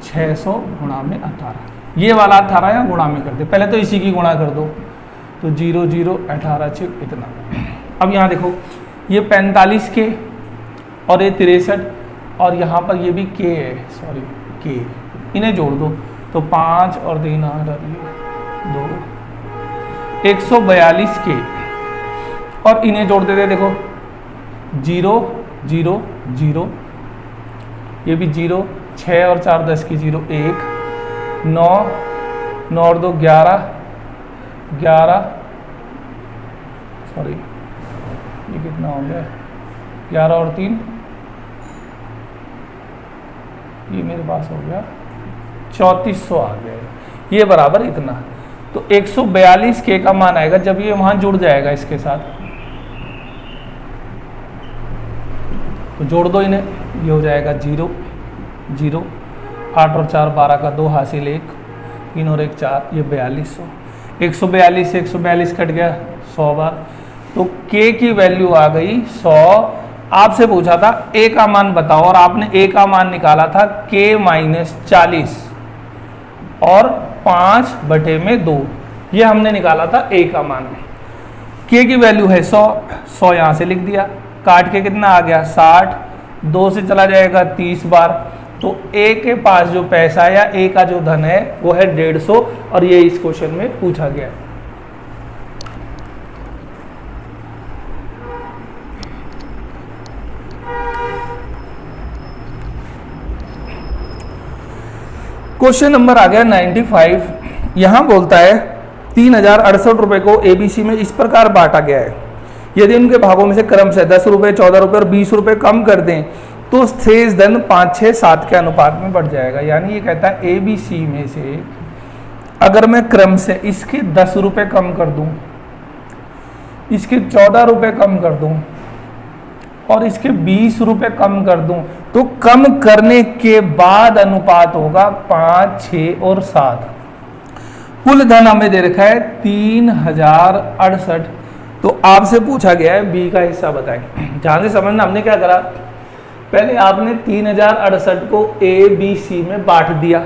600 गुणा में 18, ये वाला 18 या गुणा में कर दे, पहले तो इसी की गुणा कर दो, तो 0 0 18 6 इतना। अब यहाँ देखो, ये 45 के और ये 63, और यहाँ पर ये भी k है, सॉरी k, इन्हें जोड़ दो, तो 5 और 3 8 और ये 2, 142 के, और इन्हें जोड़ देते देखो 0 0 0, ये भी 0, 6 और 4 10 की 0, 1, 9 9 और 2 11 11, सॉरी ये कितना हो गया 11 और 3, ये मेरे पास हो गया 3400 आ गया, ये बराबर इतना। तो 142 के का मान आएगा जब ये वहां जुड़ जाएगा इसके साथ, तो जोड़ दो इन्हें, ये हो जाएगा 0 0, 8 और 4 12 का 2 हासिल 1, 3 और 1 4, ये 4200, 142 से 142 कट गया 100 बार, तो k की वैल्यू आ गई 100। आपसे पूछा था a का मान बताओ, और आपने a का मान निकाला था k माइनस 40 और 5/2, ये हमने निकाला था a का मान। k की वैल्यू है 100, 100 यहाँ से लिख दिया, काट के कितना आ गया 60, 2 से चला जाएगा 30 बार, तो a के पास जो पैसा है या a का जो धन है वो है 150, और ये इस क्वेश्चन में पूछा गया है। क्वेश्चन नंबर आ गया 95। यहां बोलता है 3068 रुपए को एबीसी में इस प्रकार बांटा गया है, यदि उनके भागों में से क्रम से 10 रुपए 14 रुपए और 20 रुपए कम कर दें तो शेष धन 5 6 7 के अनुपात में बढ़ जाएगा। यानी ये कहता है एबीसी में से अगर मैं क्रम से इसके 10 रुपए कम कर दूं, इसके 14 रुपए कम कर दूं और इसके 20 रुपए कम कर दूं, तो कम करने के बाद अनुपात होगा 5 6 और 7। कुल धन हमें दे रखा है 3068 तो आपसे पूछा गया है बी का हिस्सा बताएं। ध्यान से समझना, हमने क्या करा, पहले आपने 3068 को ए बी सी में बांट दिया।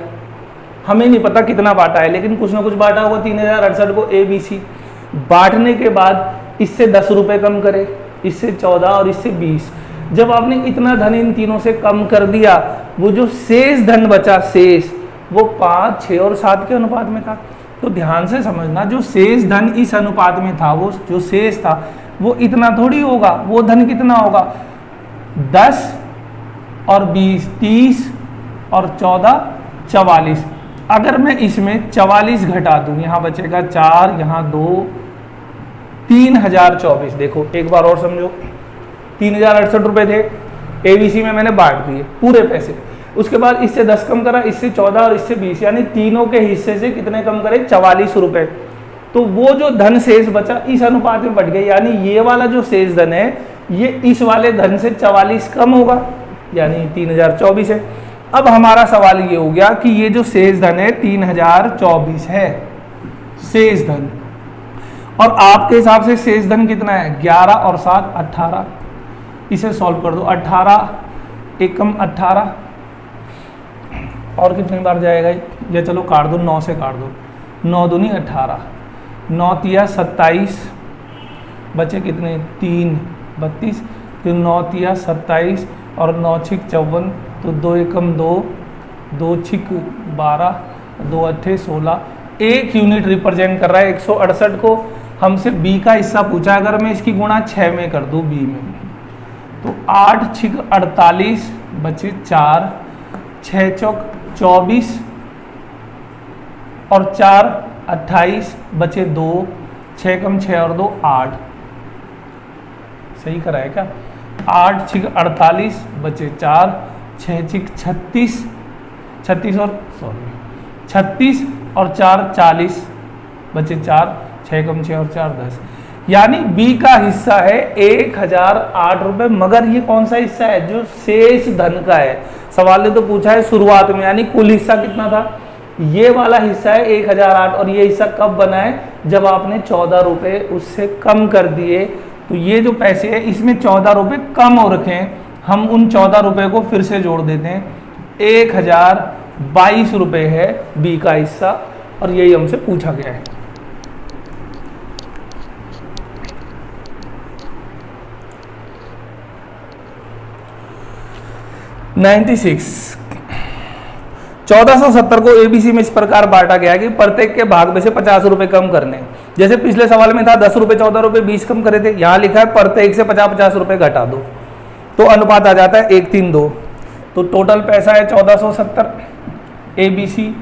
हमें नहीं पता कितना बांटा है, लेकिन कुछ ना कुछ बांटा होगा 3068 को ए बी सी। बांटने के बाद इससे 10 रुपये कम करे, इससे 14 और इससे 20। जब आपने इतना धन इन तीनों से कम कर दिया, वो जो शेष धन बचा, शेष, वो 5, 6 और 7 के अनुपात में था। तो ध्यान से समझना, जो शेष धन इस अनुपात में था, वो जो शेष था वो इतना थोड़ी होगा। वो धन कितना होगा, 10 और 20 30 और 14 44। अगर मैं इसमें 44 घटा दूं, यहाँ बचेगा 4, यहाँ 2, 3024। देखो एक बार और समझो, 3068 रुपये थे, एबीसी में मैंने बांट दिए पूरे पैसे। उसके बाद इससे 10 कम करा, इससे 14 और इससे 20, यानी तीनों के हिस्से से कितने कम करे, 44 रुपये। तो वो जो धन शेष बचा इस अनुपात में बढ़ गया, यानी ये वाला जो शेष धन है ये इस वाले धन से 44 कम होगा, यानी 3024 है। अब हमारा सवाल ये हो गया कि ये जो शेष धन है 3024 है शेष धन, और आपके हिसाब से शेष धन कितना है, 11 और 7 18। इसे सॉल्व कर दो, 18 एकम 18, और कितनी बार जाएगा ये, चलो काट दो, 9 से काट दो, 9 दूनी 18, 9 तिया 27, बचे कितने 3 32, फिर 9 तिया 27 और 9 छिक 54, तो 2 एकम 2, 2 छिक 12, 2 अट्ठे 16। एक यूनिट रिप्रेजेंट कर रहा है 168 को। हमसे बी का हिस्सा पूछा, अगर मैं इसकी गुणा 6 में कर दूं बी में, तो 8 छिक 48, बचे 4, 6 चौक 24 और 4 28, बचे 2, 6 कम 6 और 2 8। सही करा है क्या, 8 छिक 48, बचे 4, 6 छिक 36, 36 और 4 40, बचे 4, 6 कम 6 और 4 10। यानी बी का हिस्सा है 1008 रुपये। मगर ये कौन सा हिस्सा है, जो शेष धन का है। सवाल ने तो पूछा है शुरुआत में, यानी कुल हिस्सा कितना था, ये वाला हिस्सा है 1008, और ये हिस्सा कब बना है, जब आपने 14 रुपये उससे कम कर दिए। तो ये जो पैसे है इसमें 14 रुपये कम हो रखे हैं, हम उन 14 रुपये को फिर से जोड़ देते हैं, 1022 रुपये है बी का हिस्सा, और यही हमसे पूछा गया है। (96) 1470 को एबीसी में इस प्रकार बांटा गया कि प्रत्येक के भाग में से 50 रुपए कम करने। जैसे पिछले सवाल में था 10 रुपए 14 रुपए 20 कम करे थे, यहाँ लिखा है प्रत्येक से 50-50 रुपए घटा दो, तो अनुपात आ जाता है 1:3:2। तो टोटल पैसा है 1470 एबीसी,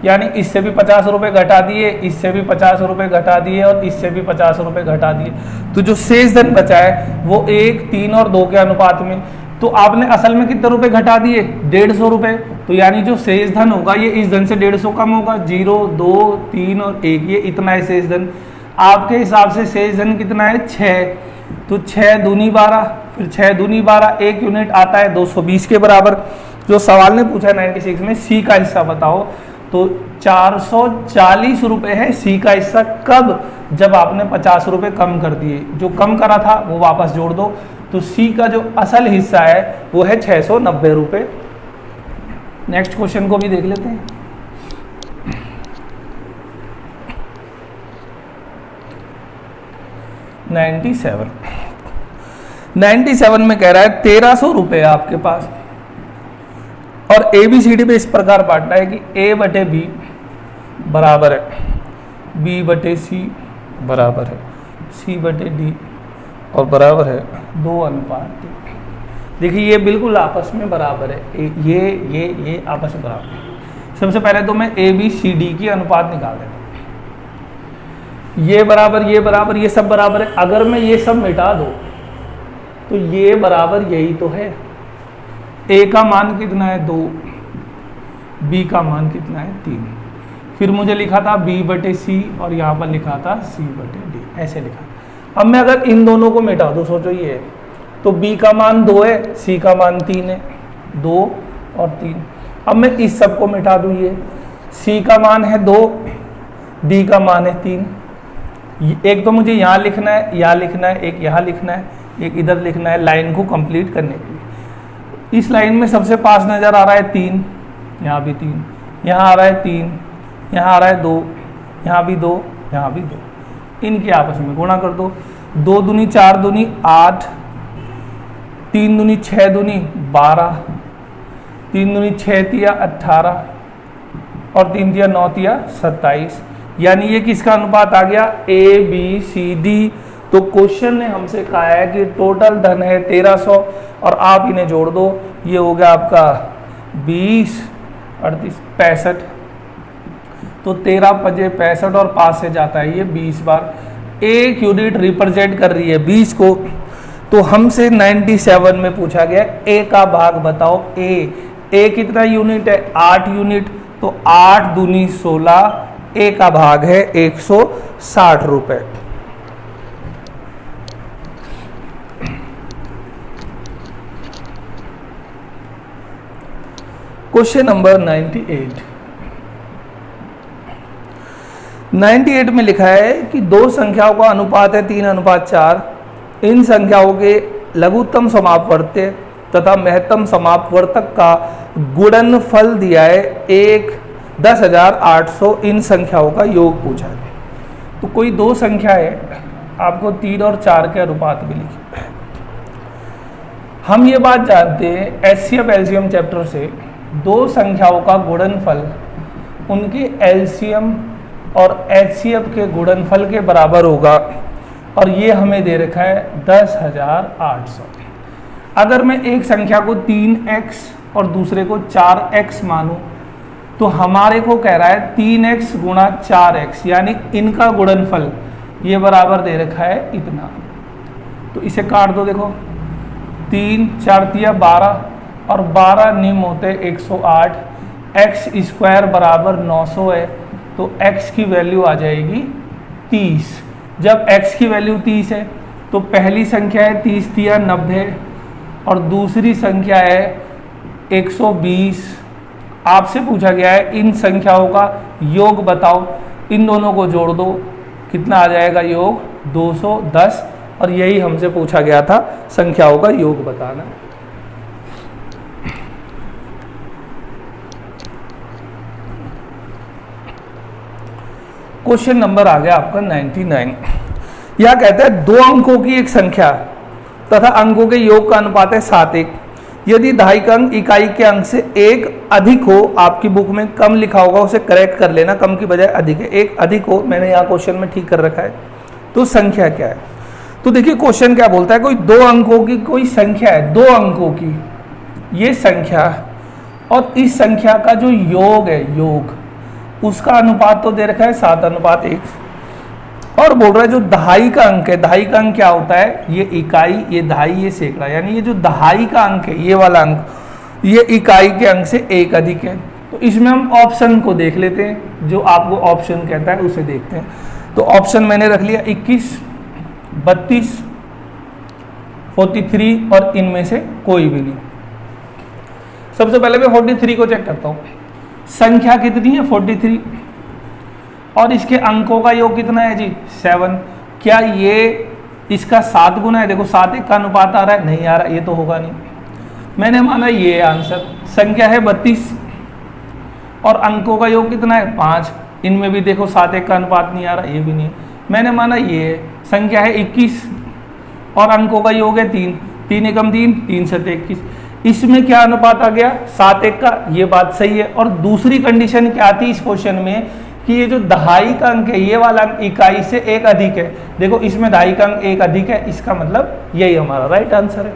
यानी इससे भी 50 रुपए घटा दिए, इससे भी 50 रुपए घटा दिए और इससे भी 50 रुपए घटा दिए। तो जो शेष धन बचा है वो 1, 3 और 2 के अनुपात में। तो आपने असल में कितने रुपए घटा दिए, 150 रुपए। तो यानी जो शेष धन होगा ये इस धन से 150 कम होगा, 0, 2, 3 और 1, ये इतना है शेष धन। आपके हिसाब से शेष धन कितना है, 6। तो 6 दूनी 12, फिर 6 दूनी 12, 1 यूनिट आता है 220 के बराबर। जो सवाल ने पूछा है 96 में, सी का हिस्सा बताओ, तो 440 रुपए है सी का हिस्सा। कब, जब आपने 50 रुपए कम कर दिए, जो कम करा था वो वापस जोड़ दो। तो सी का जो असल हिस्सा है वो है 690 रुपए। नेक्स्ट क्वेश्चन को भी देख लेते हैं। (97) में कह रहा है 1300 रुपए आपके पास, और ABCD पे इस प्रकार बांटना है कि A/B बराबर है B/C बराबर है C/D और बराबर है 2:3। देखिए ये बिल्कुल आपस में बराबर है, ये आपस में बराबर है। सबसे पहले तो मैं ABCD की अनुपात निकाल देता हूँ। ये बराबर ये सब बराबर है। अगर मैं ये सब मिटा दूँ तो ये बराबर यही तो है। A का मान कितना है, 2, B का मान कितना है, 3। फिर मुझे लिखा था B/C और यहाँ पर लिखा था C/D, ऐसे लिखा। अब मैं अगर इन दोनों को मिटा दूँ, सोचो ये, तो B का मान 2 है, C का मान 3 है, 2 और 3। अब मैं इस सब को मिटा दूँ, ये C का मान है 2, D का मान है 3, एक तो मुझे यहाँ लिखना है, यहाँ लिखना है, एक यहाँ लिखना है, एक इधर लिखना है लाइन को कंप्लीट करने के लिए। इस लाइन में सबसे पास नज़र आ रहा है 3, यहाँ भी 3, यहाँ आ रहा है 3, यहाँ आ रहा है 2, यहाँ भी 2, यहाँ भी 2। इनके आपस में गुणा कर दो। 2 दूनी 4 दूनी 8, 3 दूनी 6 दूनी 12, 3 दूनी 6 तिया 18 और 3 तिया 9 तिया 27। यानी ये किसका अनुपात आ गया? ABCD। तो क्वेश्चन ने हमसे कहा है कि टोटल धन है 1300 और आप इन्हें जोड़ दो, ये हो गया आपका 20, 38, 65। तो 13 पजे 65 और 5 से जाता है ये 20 बार। एक यूनिट रिप्रेजेंट कर रही है 20 को। तो हमसे 97 में पूछा गया ए का भाग बताओ। ए कितना यूनिट है? 8 यूनिट। तो 8 दूनी 16, ए का भाग है 160 रुपए। क्वेश्चन नंबर 98 में लिखा है कि दो संख्याओं का अनुपात है 3:4। इन संख्याओं के लघुत्तम समापवर्त्य तथा महत्तम समापवर्तक का गुणनफल दिया है 10,800। इन संख्याओं का योग पूछा है। तो कोई दो संख्या है, आपको 3 और 4 के अनुपात में लिखी है। हम ये बात जानते हैं HCF LCM चैप्टर से, दो संख्याओं का गुणनफल उनके LCM और HCF के गुणनफल के बराबर होगा और ये हमें दे रखा है 10,800। अगर मैं एक संख्या को 3x और दूसरे को 4x मानूं तो हमारे को कह रहा है 3x गुणा 4x, यानी इनका गुणनफल ये बराबर दे रखा है इतना। तो इसे काट दो, देखो 3 4 तिया 12 और 12 निम होते 108। x स्क्वायर बराबर 900 है, तो x की वैल्यू आ जाएगी 30। जब x की वैल्यू 30 है तो पहली संख्या है 30 तिया 90 और दूसरी संख्या है 120। आपसे पूछा गया है इन संख्याओं का योग बताओ। इन दोनों को जोड़ दो, कितना आ जाएगा योग? 210। और यही हमसे पूछा गया था, संख्याओं का योग बताना। क्वेश्चन नंबर आ गया आपका 99। यह कहता है दो अंकों की एक संख्या तथा अंकों के योग का अनुपात है 7:1। यदि दहाई अंक इकाई के अंक से एक अधिक हो, आपकी बुक में कम लिखा होगा उसे करेक्ट कर लेना, कम की बजाय अधिक है, एक अधिक हो, मैंने यहाँ क्वेश्चन में ठीक कर रखा है। तो संख्या क्या है? तो देखिए क्वेश्चन क्या बोलता है, कोई दो अंकों की कोई संख्या है, 2 अंकों की ये संख्या और इस संख्या का जो योग है, योग उसका अनुपात तो दे रखा है 7:1 और बोल रहा है जो दहाई का अंक है, दहाई का अंक क्या होता है? ये इकाई, ये दहाई, ये सैकड़ा, यानी ये जो दहाई का अंक है, ये वाला अंक, ये इकाई के अंक से एक अधिक है। तो इसमें हम ऑप्शन को देख लेते हैं, जो आपको ऑप्शन कहता है उसे देखते हैं। तो ऑप्शन मैंने रख लिया 21, 32, 43 और इनमें से कोई भी नहीं। सबसे पहले मैं 43 को चेक करता हूँ। संख्या कितनी है? 43 और इसके अंकों का योग कितना है जी? 7। क्या ये इसका 7 गुना है? देखो 7:1 का अनुपात आ रहा है, नहीं आ रहा, ये तो होगा नहीं। मैंने माना ये आंसर। संख्या है 32 और अंकों का योग कितना है? 5। इनमें भी देखो 7:1 का अनुपात नहीं आ रहा, ये भी नहीं। मैंने माना ये संख्या है 21 और अंकों का योग है 3, 3 एकम 3, 3 7 21। इसमें क्या अनुपात आ गया? 7:1 का, ये बात सही है। और दूसरी कंडीशन क्या थी इस क्वेश्चन में कि ये जो दहाई का अंक है, ये वाला अंक इकाई से एक अधिक है। देखो इसमें दहाई का अंक एक अधिक है, इसका मतलब यही हमारा राइट आंसर है।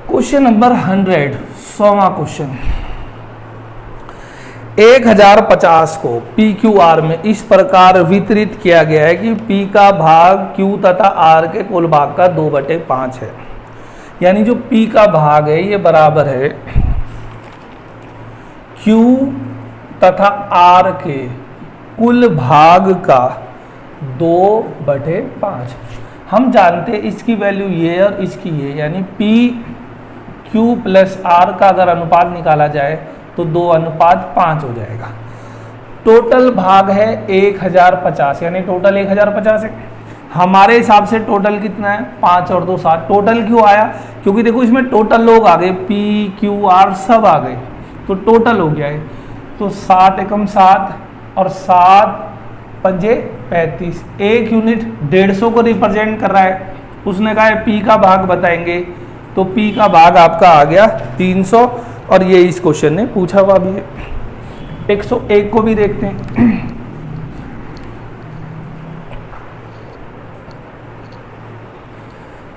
क्वेश्चन नंबर 100, 100वां क्वेश्चन। 1050 को PQR में इस प्रकार वितरित किया गया है कि P का भाग Q तथा R के कुल भाग का 2/5 है। यानी जो P का भाग है ये बराबर है Q तथा R के कुल भाग का 2/5। हम जानते हैं इसकी वैल्यू ये और इसकी ये, यानी P Q प्लस R का अगर अनुपात निकाला जाए तो 2:5 हो जाएगा। टोटल भाग है 1050, यानी टोटल 1050 है। हमारे हिसाब से टोटल कितना है, 5 और 2 7। टोटल क्यों आया, क्योंकि देखो इसमें टोटल लोग आ गए, P Q R सब आ गए, तो टोटल हो गया है। तो 7 एकम 7 और 7 पंजे 35। एक यूनिट 150 को रिप्रेजेंट कर रहा है। उसने कहा है P का भाग बताएंगे, तो P का भाग आपका आ गया 300, और ये इस क्वेश्चन ने पूछा हुआ भी है। 101 को भी देखते हैं।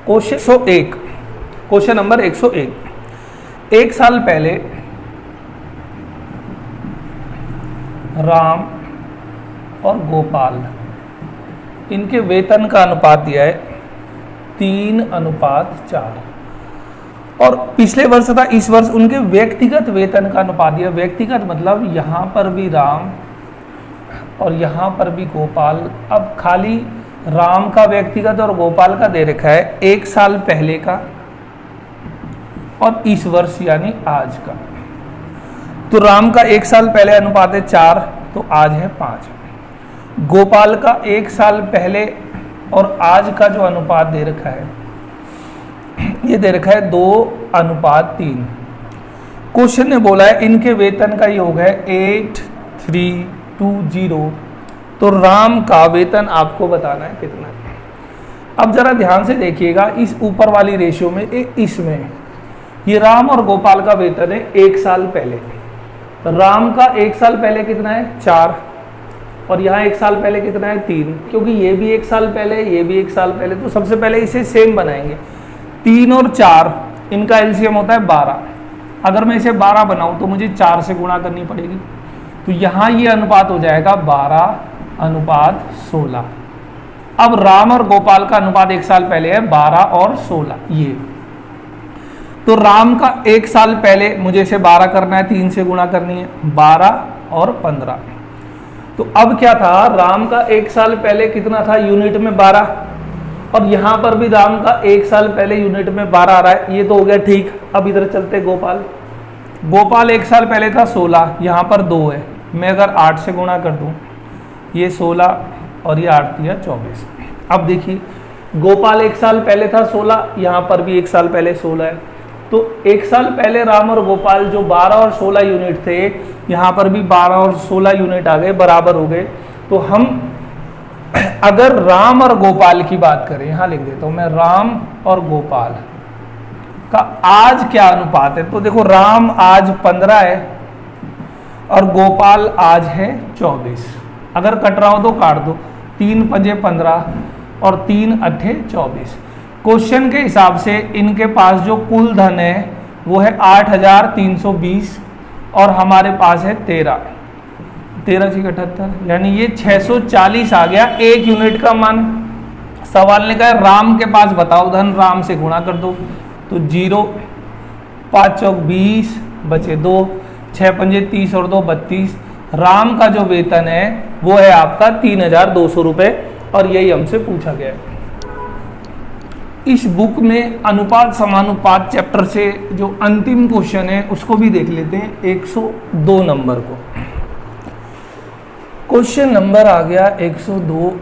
Question number 101। एक साल पहले राम और गोपाल, इनके वेतन का अनुपात दिया है 3:4, और पिछले वर्ष था, इस वर्ष उनके व्यक्तिगत वेतन का अनुपात दिया। व्यक्तिगत मतलब यहाँ पर भी राम और यहाँ पर भी गोपाल। अब खाली राम का व्यक्तिगत और गोपाल का दे रखा है एक साल पहले का और इस वर्ष यानी आज का। तो राम का एक साल पहले अनुपात है 4, तो आज है 5। गोपाल का एक साल पहले और आज का जो अनुपात दे रखा है, ये दे रखा है 2:3। क्वेश्चन ने बोला है इनके वेतन का योग है 8320, तो राम का वेतन आपको बताना है कितना है। अब जरा ध्यान से देखिएगा, इस ऊपर वाली रेशियो में इसमें ये राम और गोपाल का वेतन है एक साल पहले। राम का एक साल पहले कितना है 4, और यहाँ एक साल पहले कितना है 3, क्योंकि ये भी एक साल पहले, ये भी एक साल पहले, तो सबसे पहले इसे सेम बनाएंगे। 3 और 4 इनका एलसीएम होता है 12। अगर मैं इसे 12 बनाऊं तो मुझे 4 से गुणा करनी पड़ेगी, तो यहाँ ये अनुपात हो जाएगा 12:16। अब राम और गोपाल का अनुपात एक साल पहले है 12 और 16 ये। तो राम का एक साल पहले मुझे इसे 12 करना है, 3 से गुणा करनी है, 12 और 15। तो अब क्या था, राम का एक साल पहले कितना था यूनिट में 12, और यहां पर भी राम का एक साल पहले यूनिट में 12 आ रहा है, ये तो हो गया ठीक। अब इधर चलते गोपाल एक साल पहले था 16, यहां पर 2 है, मैं अगर 8 से गुणा कर दूं, ये 16 और ये 8 दिया 24। अब देखिए गोपाल एक साल पहले था 16, यहां पर भी एक साल पहले 16 है, तो एक साल पहले राम और गोपाल जो 12 और 16 यूनिट थे, यहाँ पर भी 12 और 16 यूनिट आ गए, बराबर हो गए। तो हम अगर राम और गोपाल की बात करें, यहाँ लिख देता हूँ मैं, राम और गोपाल का आज क्या अनुपात है, तो देखो राम आज 15 है और गोपाल आज है 24। अगर कट रहा हो तो काट दो, 3 पंजे 15 और 3 अट्ठे 24। क्वेश्चन के हिसाब से इनके पास जो कुल धन है वो है 8320, और हमारे पास है 13 से 78, यानी ये 640 आ गया एक यूनिट का मान। सवाल ने कहा राम के पास बताओ धन, राम से गुणा कर दो, तो 0 5 चौक 20 बचे 2, 6 पंजे 30 और 2 32। राम का जो वेतन है वो है आपका 3200 रुपये, और यही हमसे पूछा गया है। इस बुक में अनुपात समानुपात चैप्टर से जो अंतिम क्वेश्चन है उसको भी देख लेते हैं, 102 नंबर को। क्वेश्चन नंबर आ गया 102।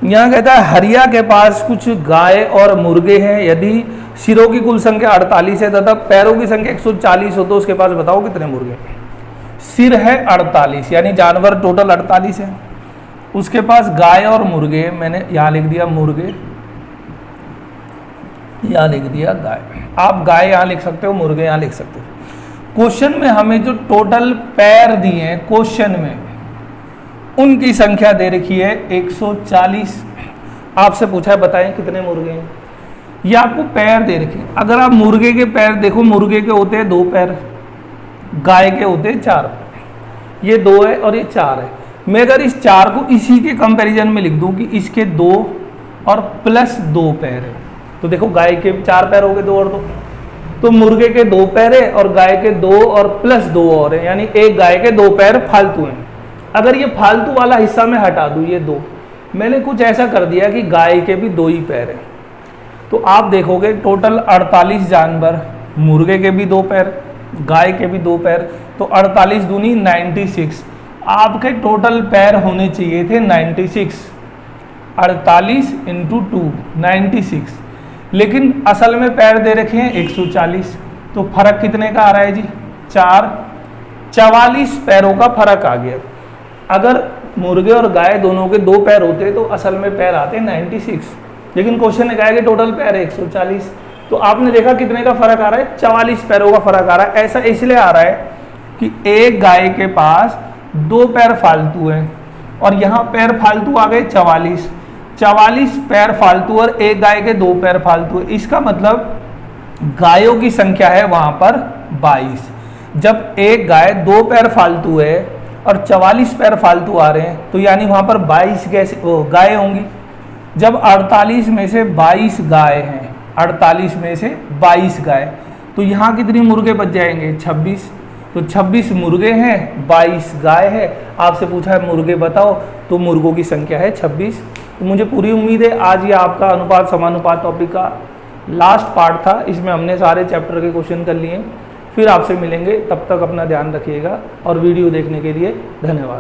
यहाँ कहता है हरिया के पास कुछ गाय और मुर्गे हैं, यदि सिरों की कुल संख्या 48 है तथा पैरों की संख्या 140 हो तो उसके पास बताओ कितने मुर्गे। सिर है 48, यानी जानवर टोटल 48 है। उसके पास गाय और मुर्गे, मैंने यहाँ लिख दिया मुर्गे, यहाँ लिख दिया गाय। आप गाय यहाँ लिख सकते हो, मुर्गे यहाँ लिख सकते हो। क्वेश्चन में हमें जो टोटल पैर दिए हैं क्वेश्चन में, उनकी संख्या दे रखी है 140। आपसे पूछा है बताएं कितने मुर्गे हैं, ये आपको पैर दे रखे। अगर आप मुर्गे के पैर देखो, मुर्गे के होते हैं 2 पैर, गाय के होते हैं 4 पैर। ये 2 है और ये 4 है। मैं अगर इस 4 को इसी के कंपैरिजन में लिख दूं कि इसके 2 और प्लस 2 पैर है, तो देखो गाय के 4 पैर हो गए, 2 और 2, तो मुर्गे के 2 पैर है और गाय के 2 और प्लस 2 और है, यानी एक गाय के 2 पैर फालतू हैं। अगर ये फालतू वाला हिस्सा मैं हटा दूं, ये 2, मैंने कुछ ऐसा कर दिया कि गाय के भी 2 ही पैर है, तो आप देखोगे टोटल 48 जानवर, मुर्गे के भी 2 पैर, गाय के भी 2 पैर, तो 48 दूनी 96। आपके टोटल पैर होने चाहिए थे 96, 48 इंटू 2 96, लेकिन असल में पैर दे रखे हैं 140। तो फर्क कितने का आ रहा है जी? 44 पैरों का फर्क आ गया। अगर मुर्गे और गाय दोनों के 2 पैर होते तो असल में पैर आते 96, लेकिन क्वेश्चन ने कहा है कि टोटल पैर है 140। तो आपने देखा कितने का फर्क आ रहा है? 44 पैरों का फर्क आ रहा है। ऐसा इसलिए आ रहा है कि एक गाय के पास 2 पैर फालतू हैं और यहाँ पैर फालतू आ गए 44 पैर फालतू और एक गाय के 2 पैर फालतू है। इसका मतलब गायों की संख्या है वहां पर 22। जब एक गाय 2 पैर फालतू है और 44 पैर फालतू आ रहे हैं तो यानी वहां पर 22 गाय होंगी। जब 48 में से 22 गाय हैं, 48 में से 22 गाय, तो यहाँ कितनी मुर्गे बच जाएंगे? 26। तो 26 मुर्गे हैं, 22 गाय है। आपसे पूछा है मुर्गे बताओ, तो मुर्गों की संख्या है 26। तो मुझे पूरी उम्मीद है आज ये आपका अनुपात समानुपात टॉपिक का लास्ट पार्ट था। इसमें हमने सारे चैप्टर के क्वेश्चन कर लिए। फिर आपसे मिलेंगे, तब तक अपना ध्यान रखिएगा और वीडियो देखने के लिए धन्यवाद।